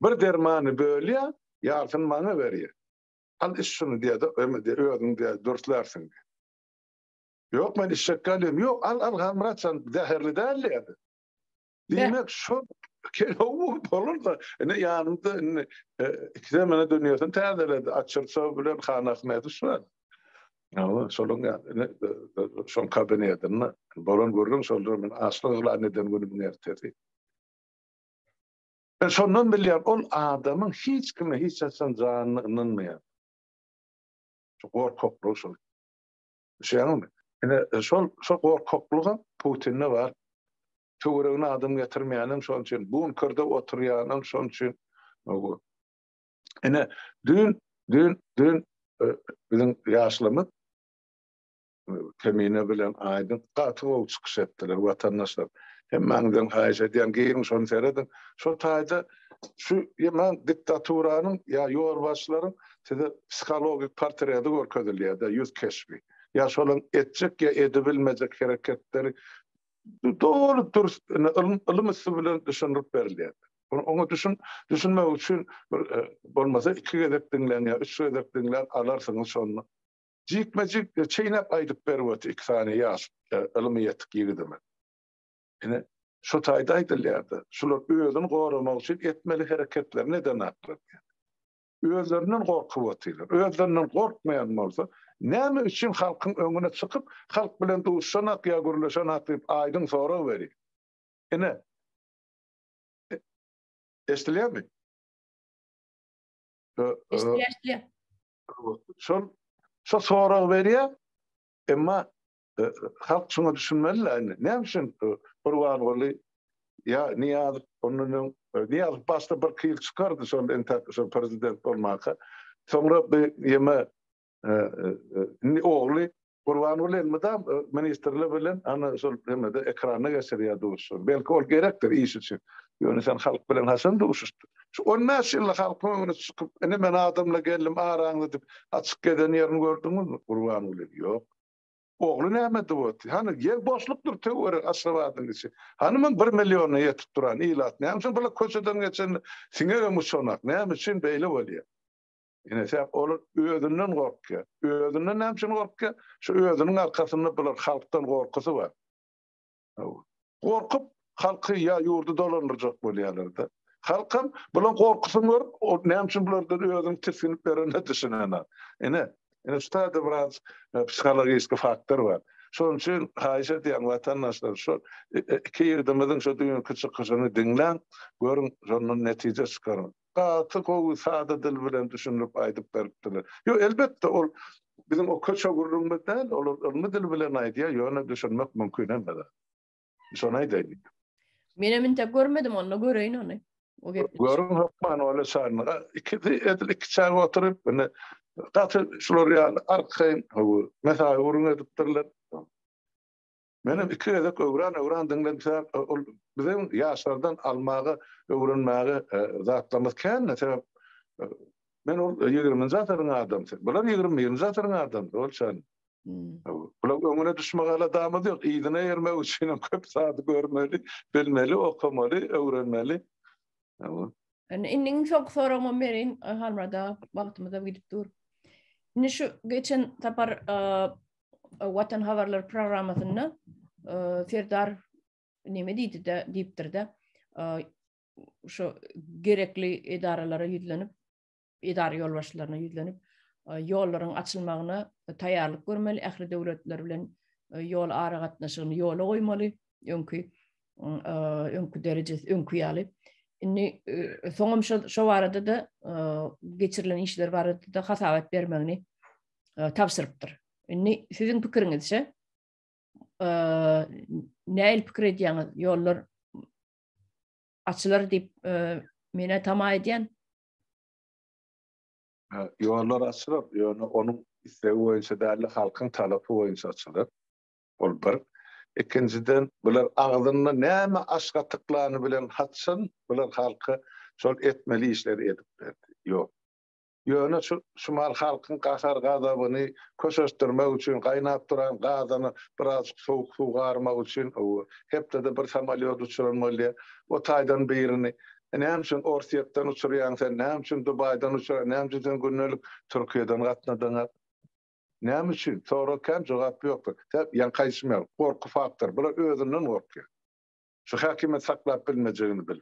Bir dermany bölýär, ýarsyn maňa berýär. Al iş şunu diýdi, ömedi öýüň diýdi dörtlersiň. Ýok men şekelim, ýok al gamratsan zäherli däl diýdi. Demek şu kelowuk bolur da ene ýanymda ikide mene dönýärsin täzeledi açyrsa bilen Xan Ahmedy şular. Şolun şon kabinetini bolan görürüm şoldur men aşlygyla neden günüm ertedi. Şondan bilýär ol adamyň hiç kime hiç açan janynyň meýär. Şu gorkaklyk şol. Şeňmi? Ene şol gorkaklygy Putin'e var. Töweregine adam getirmeýänim şol üçin, bunkerda oturýanym şol üçin. Ene dün biziň ýaşlymyz kemine bilen aydın gaty ol çıkış etdiler watandaşlar. Hemmäňden haýyş edýän giýiň şonu seredin. Şo taýda şu ýemen diktaturanyň ya ýol başlaryň size psikologik portreti görkezilýär-de ýüz keşbi. Ya şolaň etjek ya edebilmejek hereketleri doğru dürüst ılımısı bilen düşünüp berilýär. Onu düşünmek üçin bolmasa 2 gezek dinlen ya 3 gezek dinlen alarsyňyz şonu. Jikmejik çeýnep aýdyp berýär 2 sany ýaş ylymyýet giýdimi. Ene şu taýda aýdylýardy. Şular özüni goramak üçin etmeli hereketler neden atlar? Özlerinden gorkup otylar. Özlerinden gorkmayan bolsa, näme üçin halkyň öňüne çykyp, halk bilen duşanak ýa gürleşanak diýip aýdyň sorag berir. Ene estilýärmi? Estilýär. Şo sorag berýär, emma halk şunu düşünmeli. Ne için Kurban oly ya Niyaz onun Niyaz başta bir kıyıl çıkardı son prezident olmaka. Sonra bir yeme oğlu Kurban oly elmeden ministerle bilen ana son demede ekrana geçiriyor doğrusu. Belki ol gerektir iş için. Yani sen halk bilen hasan doğuştu. Şu on nasıl halk onu çıkıp ne ben adamla geldim aranlı dip açık geden yerini gördünüz mü Kurban oly yok. Oğlu näme diýip? Hani yer boşlukdur töwere aşawadyň içi. Hanymyň 1 million ýetip duran ilat. Näme üçin bular köçeden geçen siňe muşonak? Näme üçin beýle bolýar? Ene sen olar özünden gorkýar. Özünden näme üçin gorkýar? Şu özüniň arkasynda bular halkdan gorkusy bar. Gorkup halky ya ýurdu dolandyrjak bolýarlar-da. Halkam bular gorkusyny görüp, näme üçin bulardan özüni tiskinip berende düşünýär. Ene ştada biraz psikologik faktör var. Şoň üçin haýyş edýän watandaşlar şu iki ýerdemizin şu düýün kyçykysyny dinlen, görün şonun netije çykaryn. Gaty gowy sada dil bilen düşünüp aýdyp beripdiler. Yo elbetde ol bizim o köçe gurulmada ol dil bilen aýdýar, ýöne düşünmek mümkin emedi. Şonu aýdyk. Men eminte görmedim onu, göreýin onu. O gepni. Görün hopman öyle sarna. İki çay oturup Gatı şular ýaly arkayn mesela urun edipdirler. Menem 2 gezek öwran dinlense bizim ýaşlardan almagy, öwrenmäge zatlamaz kän sebäp men ol 20 zatyryň adam. Bular 20 zatyryň adam. Bolşan. Bular öňüne düşmäge adamy ýok. Ýygyna ýermek üçin köp saat görmeli, bilmeli, okamaly, öwrenmeli. Innin çok soramam berin halmada wagtymyzda gidip dur. Şu geçen tapar Watan Haberler programmasyna Ferdar neme diýipdir-de şu gerekli idaralara ýüzlenip, idara ýolbaşçylaryna ýüzlenip, ýollaryň açylmagyna taýýarlyk görmeli, ähli döwletler bilen ýol ara gatnaşygyny ýola goýmaly, öňkü derejesi öňkü ýaly. Inni soňam şo barada da geçirilen işler barada da hasawat bermegini tapşyrypdyr. Inni siziň pikiriňizçe näil pikir edýäňiz? Ýollar açylar diýip mene tama edýän? Ýollar açylar, ýöne onuň istegi boýunça däl halkyň talapy boýunça açylar. Ol bir. İkinciden bular ağzına näme aşgatyklany bilen hatsyn, bular halky şol etmeli işleri edip berdi. Ýok. Ýöne şu mal halkyň gasar gazabyny köşeşdirmek üçin gaýnap duran gazany biraz soğuk suw garmak üçin hepde bir samolyot uçurulmaly. O taýdan birini näme üçin Orsiýetden uçurýan sen, näme üçin Dubaýdan uçurýan, näme üçin günnelik Türkiýeden gatnadan näme üçin? Sorakan jogap ýokdur. Täp ýankaýşmaýar, gorku faktor. Bular özünden gorkýar. Şu hakimet saklap bilmejegini bil.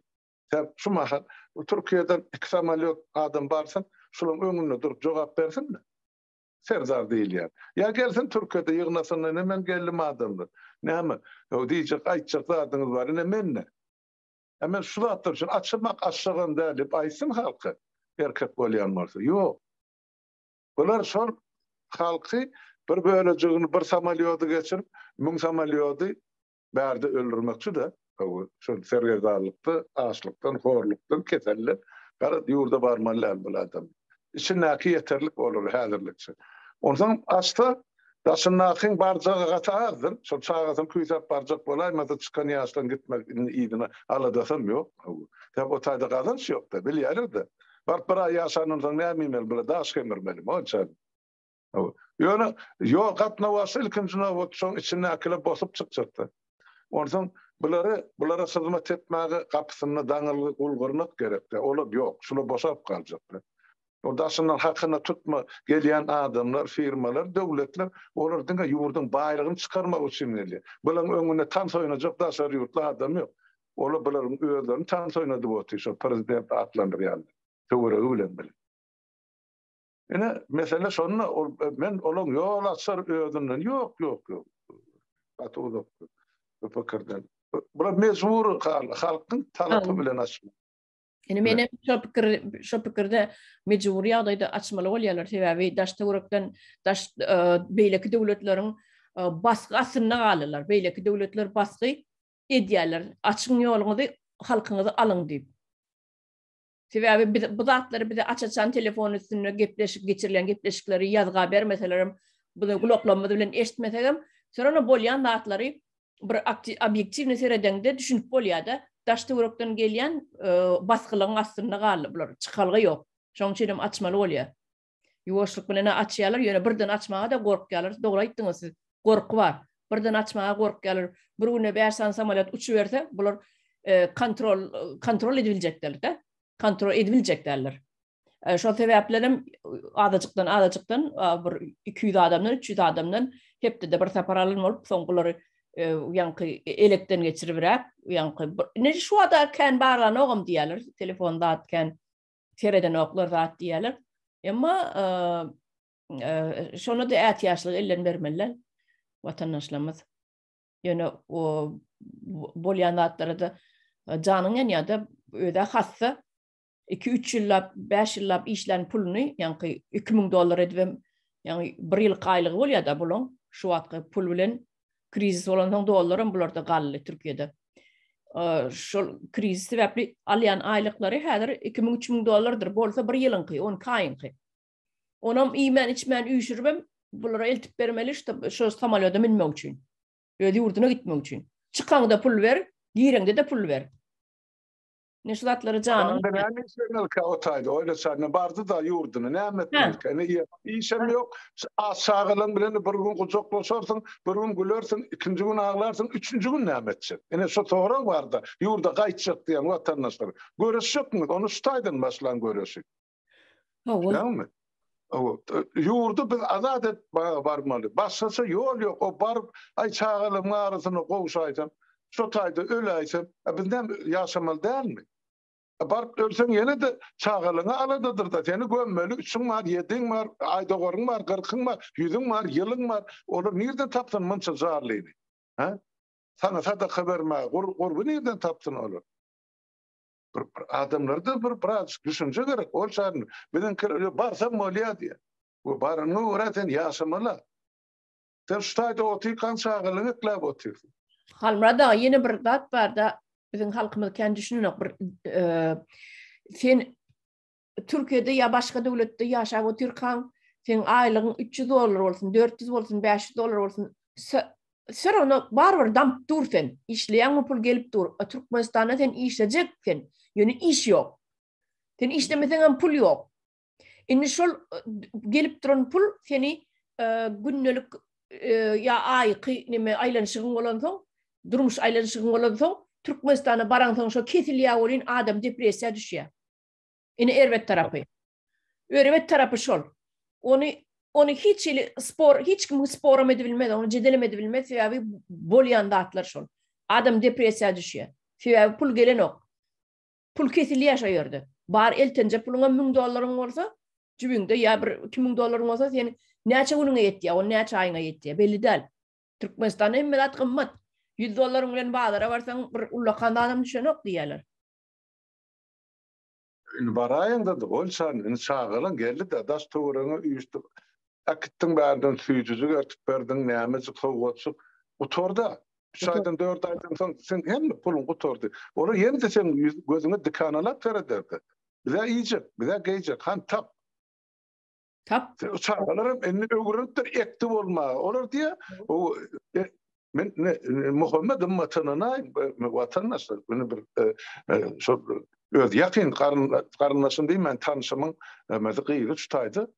Täp şu mahal Türkiýeden 2 samolyot adam barsyn, şolaryň öňünde durup jogap bersinmi? Serzar diýilýär. Ya gelsin Türkiýede ýygnasyna nemen geldim adamlar. Näme? O diýjek aýtjak zadyňyz bar, näme? Hemen şu zatlar üçin açymak aşagan dälip aýsyn halky. Erkek bolýan bolsa. Ýok. Bular şol halky bir bölejigini bir samolyoty geçirip, 1000 samolyoty bärde öldürmekçi-de. Şol sergezarlykdy, açlykdan, horlukdan keseller. Gara ýurda barmalylar bu adam. Içindäki ýeterlik bolar häzirlikçi. Ondan açsa Daşınnakyň barjagy gatazdyr. Şol çağatym küýsap barjak bolaýmasa çykan ýaşdan gitmek ýygyny aladasam ýok. Täp o taýda gazanç ýok da, bilýärdi. Barp bir ay ýaşanyň näme bile daş kemirmeli. Onça. Ýöne ýok gatna wasy ilkinjine şoň içine akylap bosup çykjakdy. Ondan bulara hyzmat etmäge gapysyny daňyly ulgurnak gerekdi. Olar ýok, şunu bosap galjakdy. Ordaşyndan hakyna tutma gelýän adamlar, firmalar, döwletler olardyň ýurdun baýlygyny çykarmak üçin gelýär. Bulan öňüne tan soýunajak daşary ýurtlar adam ýok. Olar bularyň öýlerini tan soýunady boldy, şo prezident atlandyrýar. Töwere bilen bilen. Ene mesele şonu men olaň ýol açar öýünden ýok. Atuda bu pikirden. Bula mezbur halkyň talapy bilen açmak. Yani benim şu pikirde mecburi ýagdaýda açmaly bolýarlar. Sebäbi daştagurukdan beýleki döwletleriň basgy asyna galylar. Beýleki döwletler basgy edýärler. Açyň ýoluňyzy halkyňyzy alyň diýip. Sebäbi bu zatlary bize açaçan telefon üstüne geçirilen gepleşikleri ýazga bermeselerim, bu da gloklanmady bilen eşitmesegem, sonra bolýan zatlary bir objektiwni seredende düşünüp bolýarda. Daştagurukdan gelýän basgylyň astyna galy bular. Çykalgy ýok. Şoň üçin açmaly bolýar. Ýuwaşlyk bilen açýarlar, ýöne birden açmaga da gorkýarlar. Dogry aýtdyňyz siz. Gorky bar. Birden açmaga gorkýarlar. Bir güne bersen samolyot uçup berse, bular kontrol ediljekler de. Kontrol ediljekler. Şol sebäplerim adajykdan bir 200 adamdan 300 adamdan hepde de bir separalyň bolup soň bulary ýanky elekden geçiribirek, ýanky ne şu wada kan baran ogam diýerler, telefonda atken tereden oklar zat diýerler. Emma şonu da ätýaşlyk elden bermeliler watandaşlarymyz. Ýöne o bolýan zatlara da janyň ýa-da öýde hassa 2-3 ýyllap, 5 ýyllap işlän puluny, ýanky $2000 edip, ýani 1 ýyl gaýlygy bolýar da bulaň, şu wagtky pul bilen krizis olan dolarım bularda gally Türkiýede. Şol krizis sebäpli alýan aýlyklary häzir $2000-3000 bolsa bir ýylynky, 10 aýynky. Onam iýmen içmen üýşüribem, bulara eltip bermeli şu samolyota minmek üçin. Öýde ýurduna gitmek üçin. Çykanda pul ber, gireňde de pul ber. Neşe zatları canım. Ben näme işlemeli ka o taýda, oýla çarna bardy da ýurduna näme etmek. Ene işem ýok. Aşagylyň bilen bir gün gujak bolsaň, bir gün gülersiň, ikinji gün ağlarsyň, üçüncü gün näme etjek. Ene şu togra barda, ýurda gaýtjak diýen watandaşlar. Göreşikmi? Onu ştaýdan başlan göreşik. Näme? Ýurdu biz azat et barmaly. Başgaça ýol ýok. O bar ay çağalyň arasyna gowşaýsam, şu taýda öläýsem, bizden ýaşamaly dälmi? Barp ölseň ýene de çağalyňa aladadyr da. Seni gömmeli, 3'üň bar, 7'iň bar, aýdogaryň bar, 40'iň bar, 100'iň bar, ýylyň bar. Olar nerden tapdyn munça jarlyny? Ha? Sana sadaka berme, gurbu nerden tapdyn olar? Bir adamlarda biraz düşünce gerek. Ol şarny. Bilen barsam bolýar diýär. Bu barany öwreten ýaşamaly. Sen ştaýda otykan çağalyňy eklep otyrsyň. Halmada yeni bir zat bar da bizim halkymyz kendi düşünýär bir sen Türkiýede ýa başga döwletde ýaşap otyrkan sen aýlygyň $300 bolsun, $400 bolsun, $500 bolsun. Sen onu barbar damp dursen, işleýän pul gelip dur. Türkmenistanda sen işlejeksen, ýöne iş ýok. Sen işlemeseň pul ýok. Indi şol gelip duran pul seni günnelik ýa aýky nime aýlanyşygyň bolansoň, durmuş aýlanyşygyň bolansoň, Türkmenistana baraňsoň şo kesilýär bolýan adam depressiýa düşýär. Ine erwet tarapy. Erwet tarapy şol. Onu hiç kim sporamedy bilmedi, onu jedelemedi bilmedi, sebäbi bolýan zatlar şol. Adam depressiýa düşýär. Sebäbi pul gelen ok. Pul kesilýär şo ýerde. Bar eltenje puluňa $1000 bolsa, jübüňde ýa bir $2000 bolsa, sen näçe güniňe ýetýär, o näçe aýyňa ýetýär, belli däl. Türkmenistan emmelat gymmat. $100 bilen bazara barsaň bir ulakan adam düşenok diýerler. Baraýynda da bolsan, çağalyň geldi de daş töwreňe üýüşdi. Akittiň bärden süýjüjü örtüp berdiň, näme gowatsyp oturda. 3 aýdan 4 aýdan soň sen hem puluň oturdy. Ora ýene de sen gözüňe dikanalap berdi. Bize iýjek, bize geýjek, han tap. Tap. Çağalarım enni ögürüntür ekti bolma. Olar diye o men Muhammed ümmetine vatandaşlar bunu bir şu öz yakın karınlaşın değil men tanışımın mezgiyri tutaydı.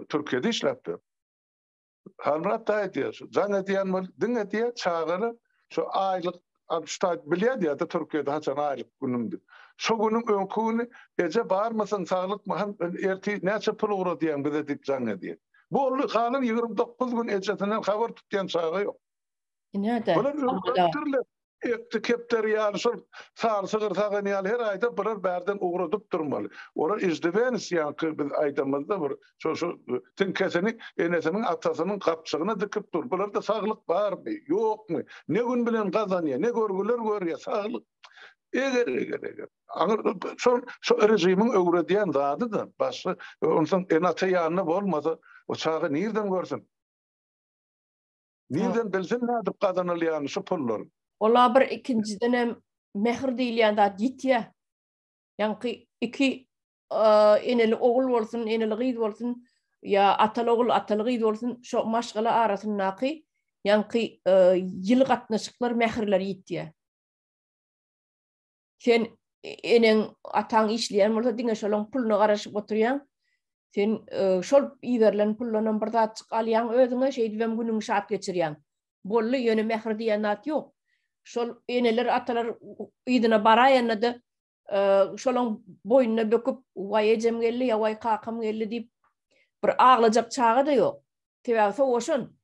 Türkiye'de işlepti. Hamrat da diyor. Zan diyen var. Dinle diye çağırı şu aylık tutaydı biliyor diye de Türkiye'de haçan aylık günümdü. Şu günün önkünü gece bağırmasın sağlık mı erti neçe pul uğra diyen bize dik zan diye. Bu olu kanun 29 gün ecetinden haber tutuyan çağı yok. Nerede? Bunlar öldürürler. Ekti kepter yani sağır sağın yani her ayda birer berden uğradıp durmalı. Onlar izdivenis yani biz aydamızda bir şu tinkesini enesinin atasının kapçığına dikip dur. Bunlarda sağlık var mı? Yok mu? Ne gün bilen kazanıyor? Ne görgüler görüyor? Sağlık. Eger. Şu rejimin öğrediyen zadı da başka ondan enate yanına olmasa o çağı nereden görsün? Nereden bilsin ne adıp kazanılıyor şu pulların? Ola bir ikinciden hem mehir değil yani da gitye. Yani iki eneli oğul olsun, eneli gıyd olsun, ya atalı oğul, atalı gıyd olsun, şu maşgala arasındaki yani yıl katnaşıklar mehirler gitye. Sen enen atan işleyen olsa dine şolun pulunu qarashıp oturyan, sen şol iverlen pullarından bir da çık alyan özüne şey dibem günün şaat geçiryan. Bollu yönü mehir diyen at yok. Şol eneler atalar idine barayanna da şolun boynuna böküp vay ecem gelli ya vay kakam gelli deyip bir ağlayacak çağı da yok. Tebağ soğuşun.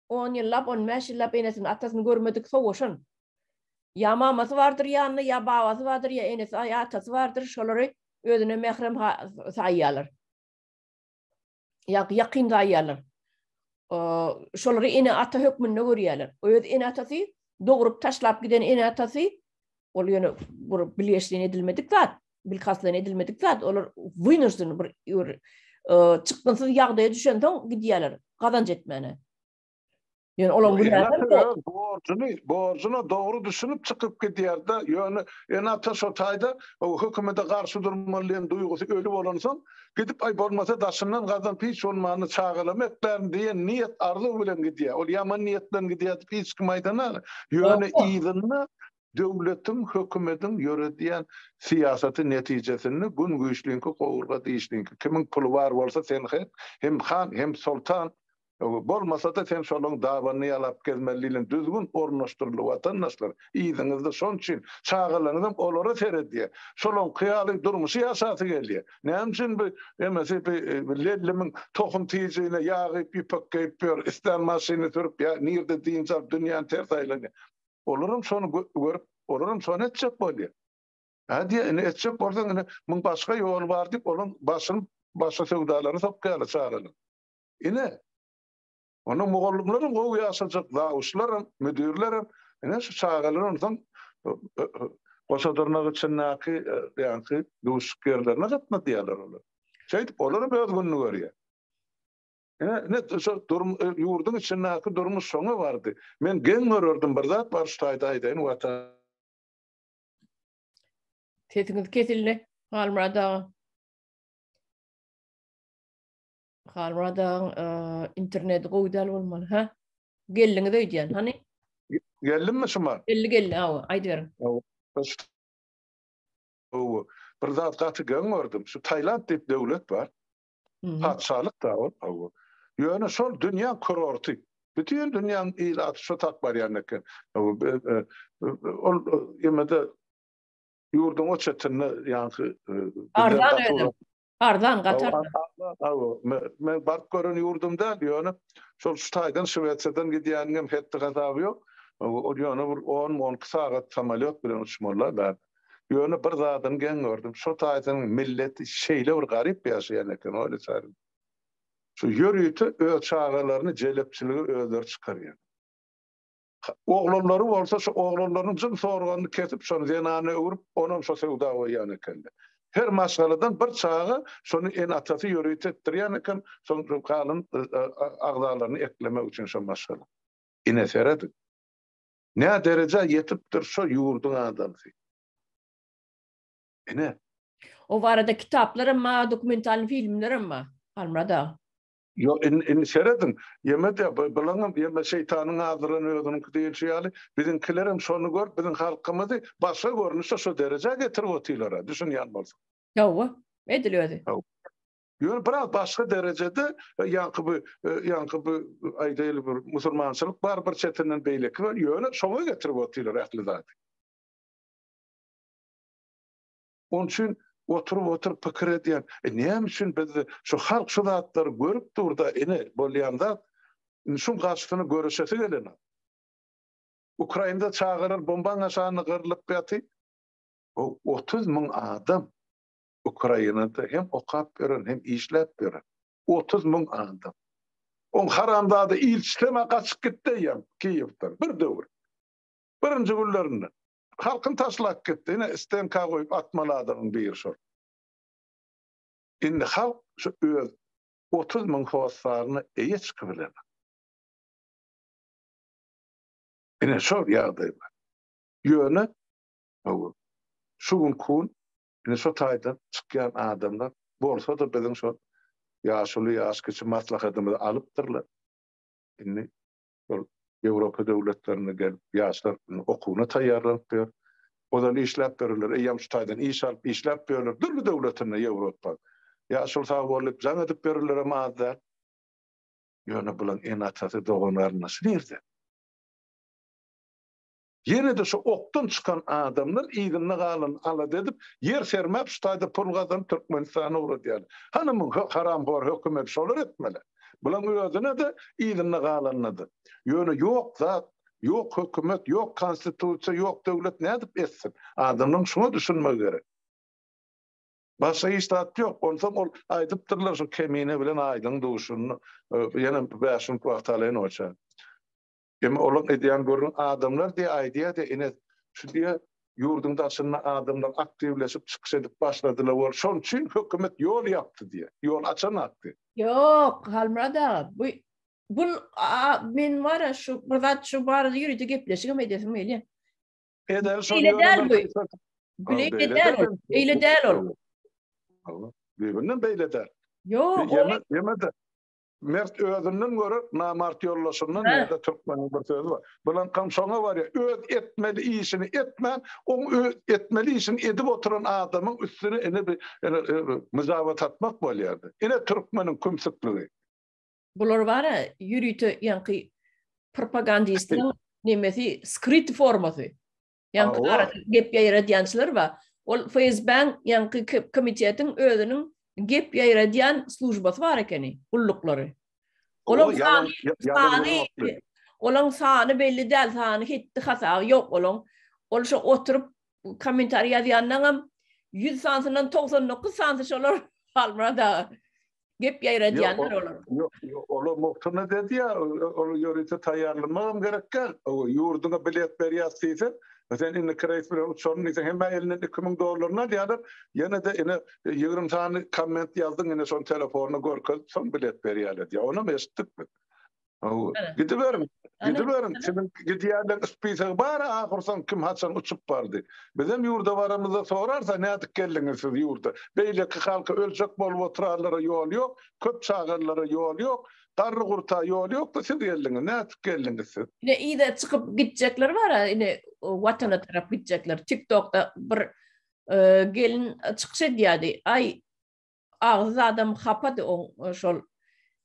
10 yıllap 15 yıllap enesini atasını görmedik soğuşun. Ya maması vardır yanına ya babası vardır ya enesi ya atası vardır şolary özüne mehrem sayyalar. Ya yakın sayyalar. Şolary ene ata hükmünde görýärler. Öz ene atası doğurup taşlap giden ene atası ol ýöne bir bileşliğin edilmedik zat, bilhaslan edilmedik zat. Olar wynursun bir çıkmansız ýagdaýa düşen soň gidýärler. Gazanç etmene. Yani olan borcunu doğru düşünüp çıkıp gidiyor da yani enata sotayda o hükümete karşı durmalıyım duygusu ölü olansan gidip ay bolmasa daşından kazan piç olmanı çağılamaklar diye niyet arzu bilen gidiyor. O yaman niyetten gidiyor piç maydana yani izinle devletin hükümetin yürütüyen siyaseti neticesini gün güçlüğünü kovurga değiştiğini kimin pulu var olsa sen hem han hem sultan bolmasa da sen şolun davanı yalap gelmeliğin düzgün ornaştırılı vatandaşlar. İyiğinizde son için çağılanızım olara seyrediye. Şolun kıyalı durmuşu yasatı geliyor. Ne için bir lellimin tohum tiyeceğine yağı bir pakkayıp bir istenmezsini sürüp ya nerede deyince dünyanın ters aylanıyor. Olurum sonu görüp olurum sonu edecek böyle. Hadi edecek oradan bunun başka yol vardı. Onun başka sevdaları sokkayalı çağıralım. Yine onun muğallımların o yasacak davuşlarım, müdürlerim, ne şu çağırlarından koşadırnak içindeki yani duşuk yerlerine katma diyorlar onlar. Onların bir özgünlüğü var ya. Ne şu yurdun içindeki durmuş sonu vardı. Ben gen görürdüm bir zat var şutaydaydı. Vatan. Sesiniz kesildi. Halmaradan internet goýdal bolmaly, ha? Gelliňiz öýdýän, hani? Geldim mi şuma? Gelli, aýdy berin. Bir zat gaty gen gördüm. Şu Tayland diýip döwlet bar. Patşalyk da o. Ýöne şol dünýä kurorty. Bütün dünýäň ýylaty şu tak bar ýerleken. Ol ýemede yurdun o çetine ýa-ni Ardan Gatar. Men bark görün yurdumda ýöne şol Ştaýdan Şwetseden gidýänim hetdi gazaby ýok. O ýöne bir 10 saat samolyot bilen uçmalar da. Ýöne bir zadyň gen gördüm. Şu taýdan milleti şeýle bir garyp ýaşaýan eken öyle çarym. Şu ýörüýti öz çağalaryny jelepçiligi özleri çykarýar. Oğlanları bolsa şu oğlanlaryň jym sorganyny kesip şonu zenany öwürüp onuň şu sewda goýan ekende. Her maşgaladan bir çağı şonu en atasy ýörüýt etdirýän eken soň kalyn agzalaryny eklemek üçin şu maşgala. Ine seredi. Ne derece yetipdir şu ýurdun adamsy. Ine. O arada kitaplarım ma, dokumental filmlerim ma. Almada. Yo in seredin yemede bulangam yeme şeytanın ağzırını özünün değil şeyali bizimkilerim şonu gör bizim halkımızı başka görünüşe şu derece getirip otuyorlar. Düşün yanmaz. Yo, ediliyordu. Yo biraz başka derecede yankı aydaylı bir Müslümançılık var bir çetinden beylik var. Yo şonu getirip otuyorlar aklı zaten. Onun için oturup pikir ediyen. Neyem için biz şu halk şu zatları görüp durda eni bolyanda şun karşısını görüşesi gelene. Ukrayna'da çağırır bomban aşağını kırılıp yatı. O 30.000 adam Ukrayna'da hem okap veren hem işlep veren. 30.000 adam. On haramda da ilçleme kaçıp gitti ya Kiev'den. Bir dövür. Birinci günlerinden. Halkın taşlak gitti. Yine istenka koyup atmalı adamın bir şor. Indi halk şu 30.000 hossarını eye çıkıbilen. Yine şor yağdayım. Yönü şu gün kun yine şu taydan çıkan adamlar borsa da bizim şu yaşlı yaşkıcı maslahatımızı alıptırlar. Yine Avrupa devletlerine gelip yaşlar okuna tayyarlanıp diyor. Odan işlep verirler. Eyyam şu taydan işlep verirler. Dürlü devletine Avrupa. Yaşıl sağ olup can edip verirler ama adlar. Yönü bulan en atası doğanlarına sinirdi. Yine de şu oktan çıkan adamlar iyiliğine kalın ala dedip yer sermep şu tayda pulgadan Türkmenistan'a uğradı yani. Hanımın haramhor hükümet şolar etmeli. Bulan özüne de iyiliğine kalınladı. Yönü yok zat, yok hükümet, yok konstitusiya, yok devlet ne edip etsin? Adamın şunu düşünmek gerek. Başka iştahat yok. Onsam ol aydıptırlar şu kemiğine bilen aydın duşunu. Yine beşin kuartalayın oça. Ama olan ediyen görün adamlar diye aydiya de ine şu diye yurdun taşına adamlar aktifleşip çıkış edip başladılar. Şon için hükümet yol yaptı diye. Yol açan attı. Yok, Halmada. Bu men var ya şu burada şu barada yürüdü gepleşik medyası mıydı? Eder son Eyle der bu. Eyle der. Eyle der ol. Allah. Birbirinden beyle der. Yok. Yemede. Mert özünden göre namart yollasından nerede Türkmenin bir sözü var. Bulan kamşona var ya öz etmeli işini etmen, o etmeli işini edip oturan adamın üstüne ene bir müzavat atmak var yerde. Yine Türkmenin kümsüklüğü. Bular var ya yürütü yankı propagandistinin nemesi skrit forması. Yankı gep yayra diyançlar var. O Feyzbank yankı komitetin özünün gep yayra diyan slujbası var ekeni. Ullukları. Olan sahne belli değil. Sahne hitti hata yok olan. Oluşa oturup komentar yazıyanlarım 100 sansından 99 sansı şolar Halmada. Gep yayra diyanlar olur. Yok, ola muhtuna dedi ya, ola yörüte tayyarlamam gerekken. O yurduna bilet beriyastıysa, sen inni kreis bir uçorun ise hemen eline $2.000 diyadır. Yine de 20 tane comment yazdın yine son telefonuna gorkaz son bilet beriyalet ya. Onu mestik mi? Gidiverim. Senin gidiyerden ispiysen bari ahırsan kim hatsan uçup vardı. Bizim yurda varamıza sorarsa ne adık geldiniz siz yurda. Beyleki halka ölecek bol oturarlara yol yok. Köp çağırlara yol yok. Darlı kurta yol yok da siz geldiniz. Ne adık geldiniz siz? Yine iyi de çıkıp gidecekler var ya. Yine vatana taraf gidecekler. TikTok'ta bir gelin çıkış ediyordu. Ay ağzı adam kapadı o şol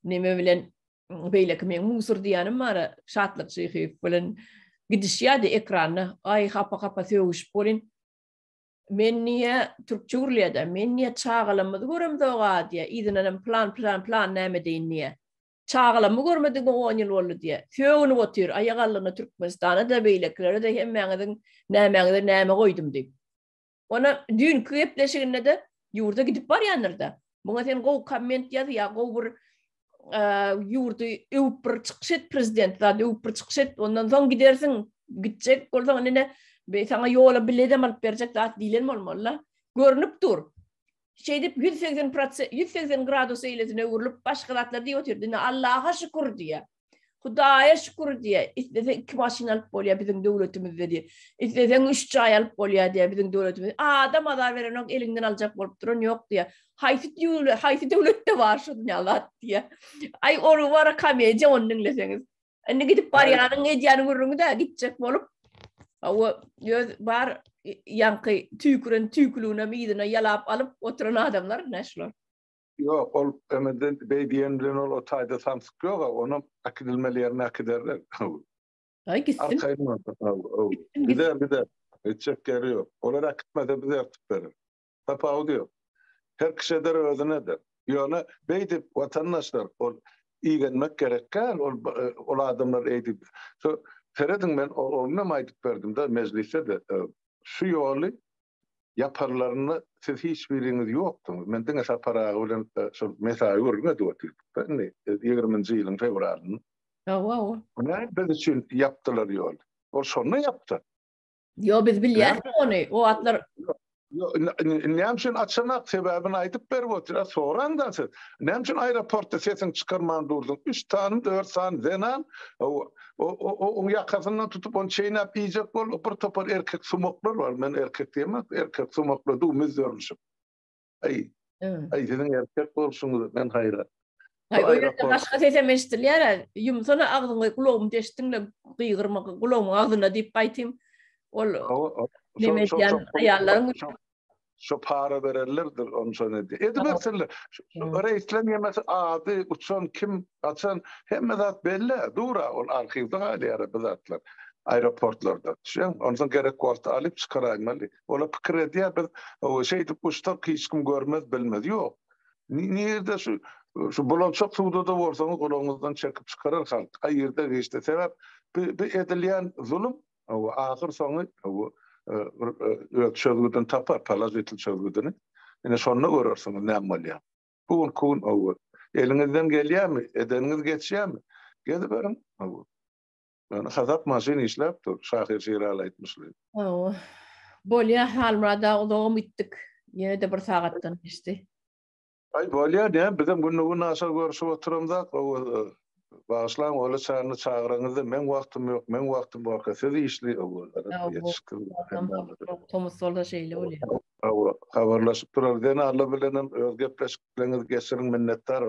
neme bilen beyleki men musur diyanım var şatlık şeyhi bilen gidişiyadi ekranı ay kapa söğüş bolin men niye Türkçe urliyada men niye çağılamı görüm doğa diye idinin plan neme deyin niye çağılamı görmedi bu 10 yıl oldu diye söğünü otur ayağallığını Türkmenistan'a da beyleklere de hemen neme koydum diye ona dün kıyıpleşiğine de yurda gidip var yanırda buna sen go comment yazı ya go bir yurdu öpür çıkışet prezident da öpür çıkışet ondan sonra gidersin gidecek olsan ne be sana yola biledem alıp verecek da dilen olmalı görünüp dur şey deyip 180 gradus eylesine vurulup başkalatlar diye oturdu Allah'a şükür diye Hudaya şükür diye. İstesen 2 maşina alıp bolya bizim devletimizde diye. İstesen 3 çay alıp bolya diye bizim devletimizde. Adam adar veren o elinden alacak bolup duran yok diye. Hayfi devlette var şu dünyalar diye. Ay onu var kamece onun dinleseniz. Anne gidip var yarın ediyanın vurunu da gidecek bolup. O var yankı tüykülüğüne midine yalap alıp oturan adamlar neşler. Yok, ol emeden bey diyen o tayda samsık yok, onu akidilmeli yerine akiderler. Ay gitsin. Arkayın bir de edecek yeri yok. Onlar akıtmada bize artık verir. Tapağı diyor. Her kişi eder özüne der. Yani beydi vatandaşlar iyi gelmek gerekken o adamlar eydi. So Feredin ben ona maydık verdim de meclise de şu yolu yaparlarını siz hiçbiriniz yoktu. Ben de mesela para olan şu mesai görme diyordu. Ne 20. yılın fevralını. Wow. Ne biz için yaptılar yol. O sonra yaptı. Yo biz biliyoruz onu. O atlar Nämçin açanak sebäbini aýdyp berip otur. Sorandan siz nämçin aeroportda sesin çıkarman durdun. 3 tane 4 tane zenan o yakasından tutup onu çeynep yiyecek bol bir topar erkek sumoklar var. Men erkek diýmem, erkek sumoklar dumuz görmüşüm. Ay sizin erkek bolsunuz ben hayran. Ay öyle başka sesem eşitler. Yumsana ağzını kulağım deştinle kıygırma kulağım ağzına diýip aýtym. Ol Nemediyen ayarlarım. Şu para verirlerdir onun sonra. Edbersinler. Reislen yemesi adı uçan kim açan hem zat belli. Dura ol arkivda hali yara bizatlar. Aeroportlarda. Ondan gerek korta alıp çıkaraymalı. Ola pikir ediyor. O şeydi kuştar hiç kim görmez bilmez. Yok. Nerede şu bulunçak suda da varsanız kolunuzdan çekip çıkarır halk. Ayırda işte sebep bir edilen zulüm. O ahir sonu o çözgüden tapar, palaz etil çözgüdeni. Yine sonuna görürsünüz ne amalya. Kun o. Elinizden geliyor mu? Edeniniz geçiyor mu? Gidip verin. Yani hazap maşini işlep dur. Şahir şiiralı etmişler. Bolya halmada oğlum ittik. Yine de bir saattan işte. Ay bolya ne? Bizim bunu nasıl görüşüp oturumda bağışlan ola çağırını çağıranızda men vaktim yok, men vaktim var. Siz işli Thomas solda şeyle oluyor. Haberlaşıp durar. Dene Allah bilenin özgepleşikleriniz geçirin minnettar.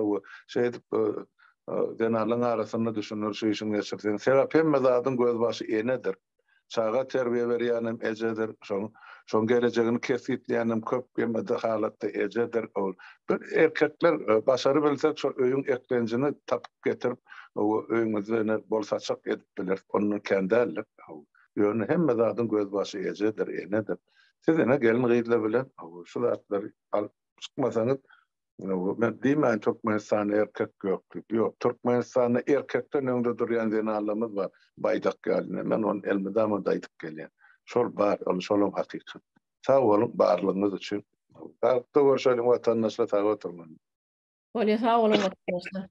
Dene Allah'ın arasında düşünür, şu işin geçirsin. Sebep hem mezadın gözbaşı enedir. Çağa terbiye veriyanem ecedir. Son geleceğini kesitleyenim köp yemedi halatta ecedir. Bir erkekler başarı bilse öyün eklencini tapıp getirip o öyün üzerine bol saçak edip bilir. Onun kendi ellik. Yani hem mezadın gözbaşı ecedir, enedir. Sizine gelin gıydla bilen, şu zatları çıkmasanız, ben deyim Türkmenistan'da erkek yoktu. Yok, Türkmenistan'da erkekten önde duruyan zenalımız var. Baydak geline, ben onun elmidamı daydık geliyen. Şol bar, şolum hakikat. Sağ olun, barlığınız için. Doğru söyleyeyim, vatandaşla sağ oturmanın. Bolya sağ olun vatandaşlar.